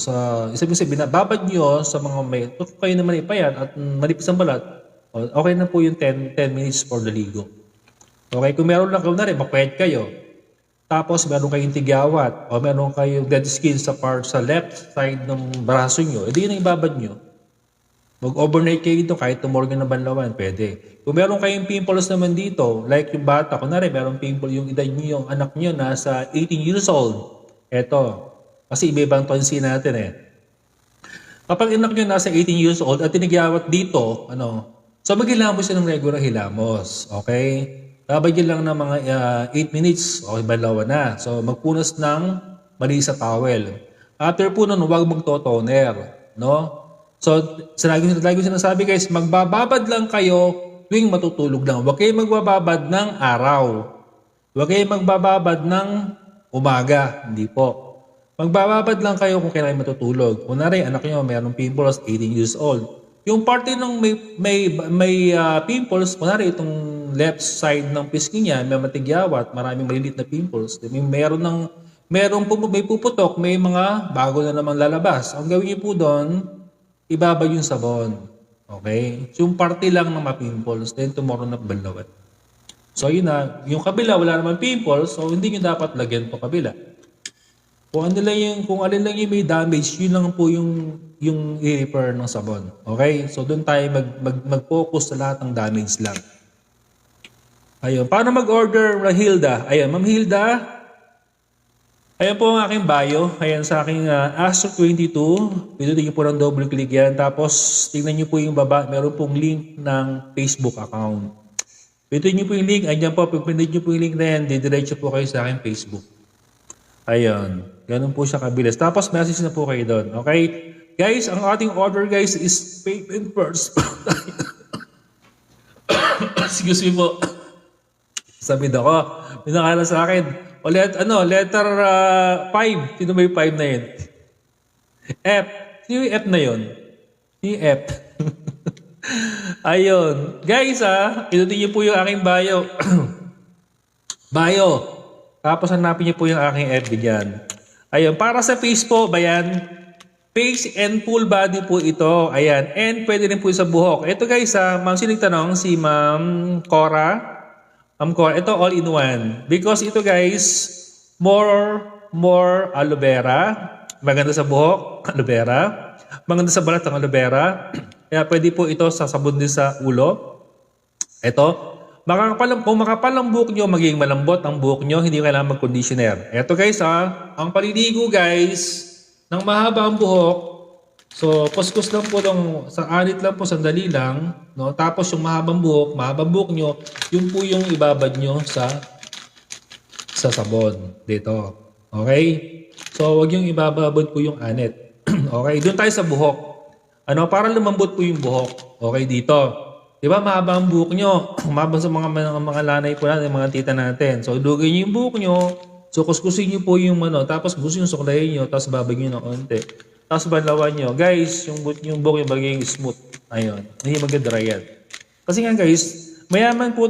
isang binababad nyo sa mga may, kayo naman ipayan at manipis ang balat, okay na po yung 10 minutes for the ligo. Okay? Kung meron lang na rin, mapayat kayo. Tapos, meron kayong tigyawat o meron kayong dead skin sa left side ng braso nyo, edi yun ang ibabad nyo. Mag-overnight kayo dito kahit tumorgan na banlawan, pwede. Kung meron kayong pimples naman dito, like yung bata, kunwari meron pimple yung edad nyo, yung anak nyo nasa 18 years old. Eto, kasi iba-ibang tonsil natin eh. Kapag anak nyo nasa 18 years old at tinigyawat dito, so maghilamos siya ng regular hilamos. Okay? Babagyan lang ng mga 8 minutes, okay, banlawan na. So, magpunas ng mali sa towel. After po nun, huwag magto-toner, no? So, lagi ko sinasabi guys, magbababad lang kayo tuwing matutulog lang. Huwag kayo magbababad ng araw. Huwag kayo magbababad ng umaga. Hindi po. Magbababad lang kayo kung kailan matutulog. Kunwari, anak nyo, mayroong pimples, 18 years old. Yung parte ng may pimples, kunwari itong left side ng pisngi niya, may matigyawat, maraming malilit na pimples. May puputok, may mga bago na namang lalabas. Ang gawin niyo po doon, ibabad yung sabon. Okay? So, yung parte lang ng mga pimples, then tomorrow na banlawan. So, yun na. Yung kabila, wala naman pimples, so hindi nyo dapat lagyan po kabila. Kung alin lang yung may damage, yun lang po yung i-repair ng sabon. Okay? So, doon tayo mag-focus sa lahat ng damage lang. Ayun. Paano mag-order, Hilda? Ayun, Ma'am Hilda, ayan po ang aking bio. Ayan sa aking Astro22. Pinutin niyo po ng double click yan. Tapos, tingnan niyo po yung baba. Meron pong link ng Facebook account. Pinutin niyo po yung link. Ayan po. Pinutin niyo po yung link na yan. Didiretso po kayo sa aking Facebook. Ayun. Ganun po siya kabilis. Tapos, message na po kayo doon. Okay? Guys, ang ating order guys is payment first. Excuse me po. Sabi ako. Pinakala sa akin. O letter 5. Sino ba yung 5 na yun? F. Sino yung F na yun? Sino yung F? Ayun. Guys pinutin niyo po yung aking bio. Bio. Tapos hanapin niyo po yung aking FB dyan. Ayun. Para sa face po, bayan. Face and full body po ito. Ayan. And pwede rin po sa buhok. Ito guys ma'am, sino nagtanong? Si Ma'am Cora. Ito all-in-one. Because ito guys, more aloe vera. Maganda sa buhok, aloe vera. Maganda sa balat ng aloe vera. Kaya pwede po ito sa sabon din sa ulo. Ito. Kung makapal ang buhok nyo, magiging malambot ang buhok nyo, hindi kailangan mag-conditioner. Ito guys ang paliligo guys, ng mahaba ang buhok. So, kuskus lang po sa anit lang po, sandali lang. No? Tapos yung mahabang buhok nyo, yun po yung ibabad nyo sa sabon. Dito. Okay? So, wag yung ibababad po yung anit. Okay? Doon tayo sa buhok. Para lumambot po yung buhok. Okay, dito. Diba, mahaba ang buhok nyo. Mahaba sa mga lanay po natin, mga tita natin. So, dugay nyo yung buhok nyo. So, kuskusin nyo po yung tapos gusto yung suklayin nyo, tapos babagyan nyo ng konti. Tapos banlawan nyo. Guys, yung buhok yung magiging smooth. Ayun. Hindi mag-dry yan. Kasi nga guys, mayaman po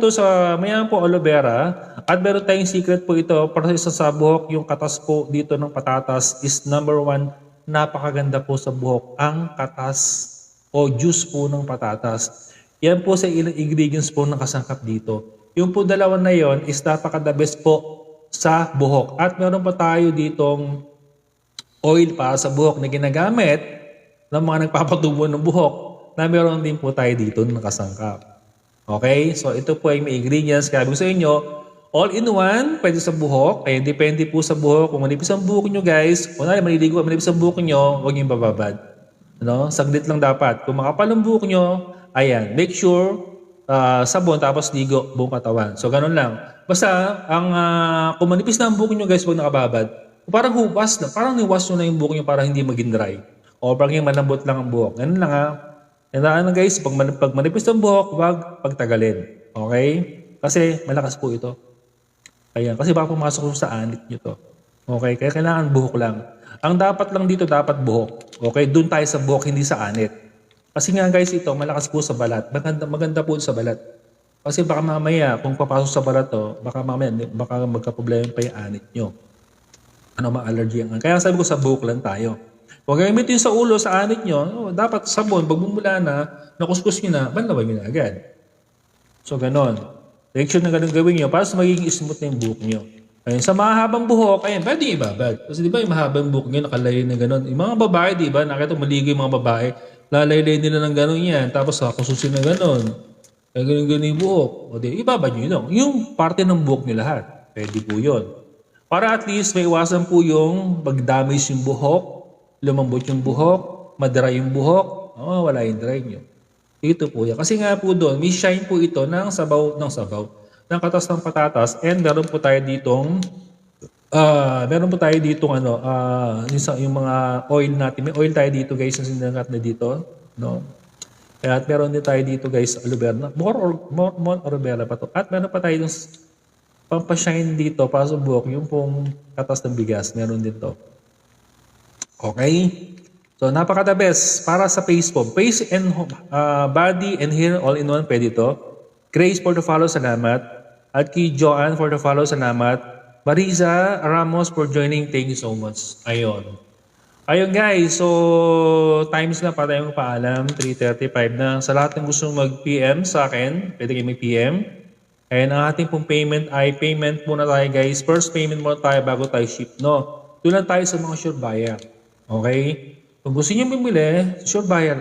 aloe vera. At meron tayong secret po ito para sa buhok. Yung katas po dito ng patatas is number 1. Napakaganda po sa buhok. Ang katas o juice po ng patatas. Yan po sa ilang ingredients po na kasangkap dito. Yung po dalawa na yon is napaka-the best po sa buhok. At meron pa tayo ditong oil para sa buhok na ginagamit ng mga nagpapatubo ng buhok na meron din po tayo dito na nakasangkap. Okay? So, ito po ay may ingredients. Kaya sa inyo, all-in-one, pwede sa buhok. Kaya depende po sa buhok. Kung manipis ang buhok nyo guys, kung maliligo, manipis ang buhok nyo, huwag nyo bababad. Saglit lang dapat. Kung makapal ang buhok nyo, ayan, make sure sabon tapos ligo buong katawan. So, ganun lang. Basta, kung manipis na ang buhok nyo guys, huwag nakababad. Parang huwas na. Parang niwas nyo na yung buhok nyo para hindi maging dry. O parang yung malambot lang ang buhok. Ganun lang Tandaan guys, pag manipis ang buhok, huwag pagtagalin. Okay? Kasi malakas po ito. Ayan. Kasi baka pumasok sa anit nyo to. Okay? Kaya kailangan buhok lang. Ang dapat lang dito, dapat buhok. Okay? Doon tayo sa buhok, hindi sa anit. Kasi nga guys, ito, malakas po sa balat. Maganda po sa balat. Kasi baka mamaya, kung papasok sa balat to, baka magka-problema pa yung anit nyo. Ma-allergy ang. Kaya sabi ko sa buhok lang tayo. Kung gamitin sa ulo, sa anit nyo, dapat sabon, pag bumula na, nakuskus nyo na, banlawan nyo na agad. So, ganon. Make sure na ganun gawin nyo para sa magiging smooth na yung buhok nyo. Ayun, sa mahabang buhok, ayun, pwede yung ibabad. Kasi di ba yung mahabang buhok nyo, nakalayo na ganon. Yung mga babae, di ba, nakita maligo yung mga babae, lalaylay nila ng ganon yan, tapos kususin na ganon. Kaya ganon yung buhok. O di, ibabad nyo yun. Yung parte ng buhok nyo lahat. Pwede po yun. Para at least may iwasan po yung mag-damage yung buhok, lumambot yung buhok, madry yung buhok, wala yung dry nyo. Ito po yan. Kasi nga po doon, may shine po ito ng sabaw. ng katas ng patatas. And meron po tayo ditong yung mga oil natin. May oil tayo dito guys na sinangat na dito. No? At meron din tayo dito guys, aloe vera. More aloe vera pa to. At meron pa tayo yung pampashine dito para sa buhok. Yung pong katas ng bigas. Meron din to. Okay? So, napaka-the best para sa face po. Face and body and hair all in one, pwede to. Grace for the follow, salamat. At kay Joanne for the follow, salamat. Marisa Ramos for joining, thank you so much. Ayun. Ayun guys, so times na para tayong paalam, 3:35 na. Sa lahat ng gusto mag-PM sa akin, pwede kayo mag-PM. And ang ating pong payment ay payment muna tayo guys. First payment muna tayo bago tayo ship, no? Doon lang tayo sa mga sure buyer. Okay? Kung gusto niyo bumili, sure buyer,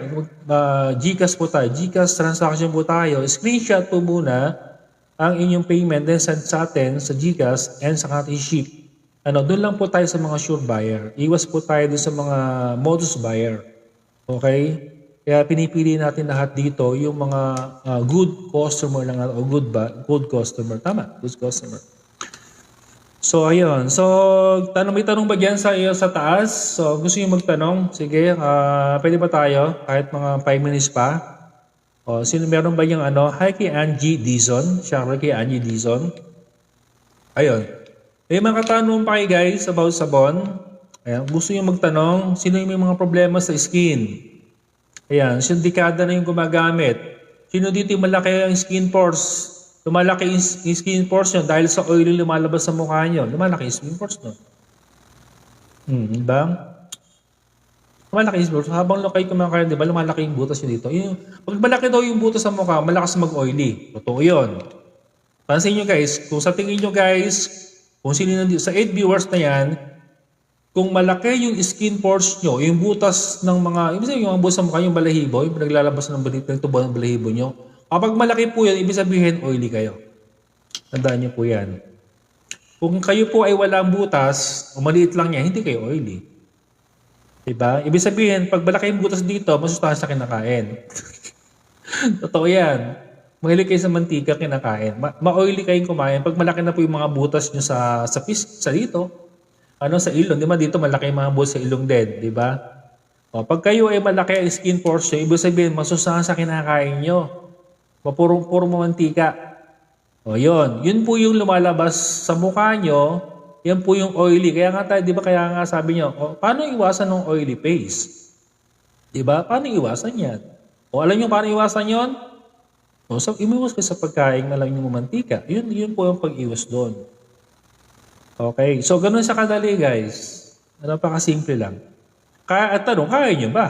GCash po tayo. GCash transaction po tayo. Screenshot po muna ang inyong payment, then send sa atin sa GCash and sa ating ship. Doon lang po tayo sa mga sure buyer. Iwas po tayo doon sa mga modus buyer. Okay? Kaya pinipili natin lahat dito yung mga good customer lang o good customer. Tama, good customer. So, ayun. So, may tanong ba dyan sa iyo sa taas? So, gusto niyo magtanong? Sige, pwede ba tayo? Kahit mga 5 minutes pa. O, sino meron ba yung Hi kay Angie Dizon. Shout kay Angie Dizon. Ayun. May mga katanong pa kayo guys about sabon. Ayan. Gusto niyo magtanong? Sino yung may mga problema sa skin? Ayan. Sino dekada na yung gumagamit? Sino dito yung malaki ang skin pores? Lumalaki yung skin pores nyo dahil sa oil yung lumalabas sa mukha nyo. Lumalaki yung skin pores nyo. Diba? Lumalaki yung skin pores. Habang kayo kumakain, diba? Lumalaki yung butas nyo dito. Pag malaki daw yung butas sa mukha, malakas mag-oily. Totoo yun. Pansin nyo guys, kung sa tingin nyo guys, kung sino nandito, sa 8 viewers na yan, kung malaki yung skin pores nyo, yung butas ng mga, ibig sabihin yung butas sa mukha, yung balahibo, yung naglalabas ng tubo ng balahibo nyo, kapag malaki po yan, ibig sabihin oily kayo. Tandaan niyo po yan. Kung kayo po ay walang butas, o maliit lang niya, hindi kayo oily. Diba? Ibig sabihin, pag malaki yung butas dito, masustansya kinakain. Totoo yan. Mahilig kayo sa mantika kinakain. Ma-oily kayong kumain. Pag malaki na po yung mga butas nyo sa dito, sa ilong, di ba dito malaki yung mga butas sa ilong din, di ba? Pag kayo ay malaki ang skin pores nyo, ibig sabihin, masustansya kinakain nyo. Puro mantika. O yun. Yun po yung lumalabas sa mukha nyo. Yan po yung oily. Kaya nga tayo, di ba kaya nga sabi nyo, paano iwasan ng oily face? Di ba? Paano iwasan yan? O alam nyo paano iwasan yon? O so, imiwas ka sa pagkain na lang yung mantika. Yun po yung pag-iwas doon. Okay. So, ganun sa kadali guys. Napakasimple lang. At tanong, kaya nyo ba?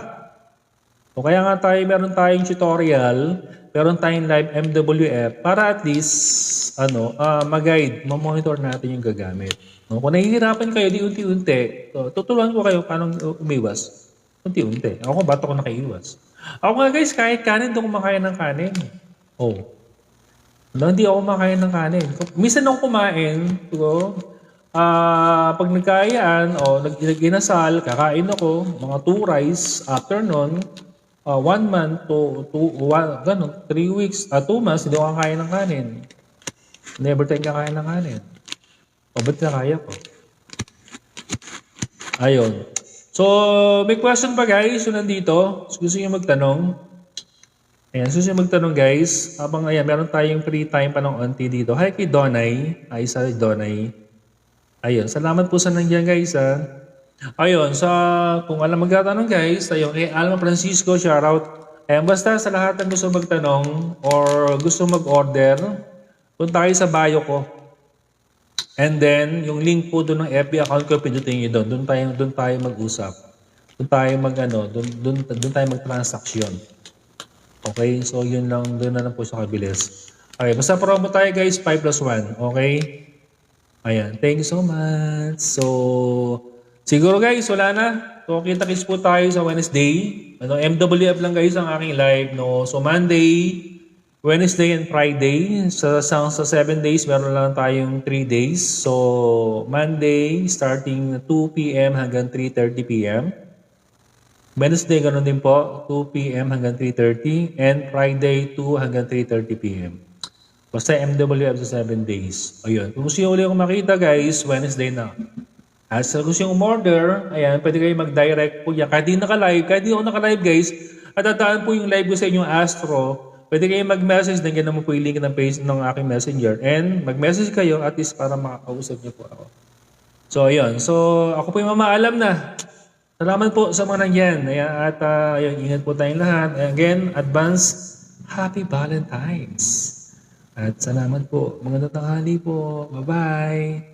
O kaya nga meron tayong tutorial, meron tayong live MWF para at least, mag-guide, ma-monitor natin yung gagamit. No? Kung nahihirapan kayo, di unti-unti, tutulungan ko kayo paano umiwas. Unti-unti. Ako bato ko nakaiwas. Ako nga guys, kahit kanin, doon kumakain ng kanin. Hindi ako kumakain ng kanin. Minsan ako kumain, pag nagkayaan, nag-inasal, kakain ako, mga 2 rice, after nun, 1 month to 3 weeks, 2 months, hindi ako kakain ng kanin. Never tayo kakain ng kanin. Ba't na kaya ko? Ayun. So, may question pa guys, so nandito. Gusto nyo magtanong? Ayan, gusto nyo magtanong guys. Habang meron tayong free time pa ng onti dito. Hi kay Donay. Hi sa Donay. Ayun, salamat po sa nandiyan guys Ayun, kung alam magtatanong guys, ayun, kay Alma Francisco, shoutout. Ayun, basta sa lahat ng gusto magtanong or gusto mag-order, punta kayo sa bio ko. And then, yung link po doon ng FB account ko, pindutin nyo doon. Doon tayo mag-usap. Doon tayo mag-transaction. Okay, so yun lang, doon na lang po sa kabilis. Okay, basta promo tayo guys, 5+1. Okay? Ayan, thank you so much. So, siguro guys, wala na. So, kita-kits po tayo sa Wednesday. MWF lang guys ang aking live. No? So, Monday, Wednesday, and Friday. Sa 7 days, meron lang tayong 3 days. So, Monday, starting 2 p.m. hanggang 3:30 p.m. Wednesday, ganoon din po, 2 p.m. hanggang 3:30. And Friday, 2 hanggang 3:30 p.m. Basta MWF sa 7 days. Ayun. Kung gusto nyo uli akong makita guys, Wednesday na. At sa gusto nyo umorder, ayan, pwede kayo mag-direct po yan. Kahit di naka-live, kahit di ako naka-live guys, at tataan po yung live ko sa inyong Astro, pwede kayo mag-message, nandiyan naman po yung link ng page ng aking messenger. And mag-message kayo at least para makakausap nyo po ako. So, ayun. So, ako po yung mamaalam na. Salamat po sa mga nandyan. Ayan, at ayun, ingat po tayong lahat. And again, advance Happy Valentine's. At salamat po. Magandang tanghali po. Bye-bye.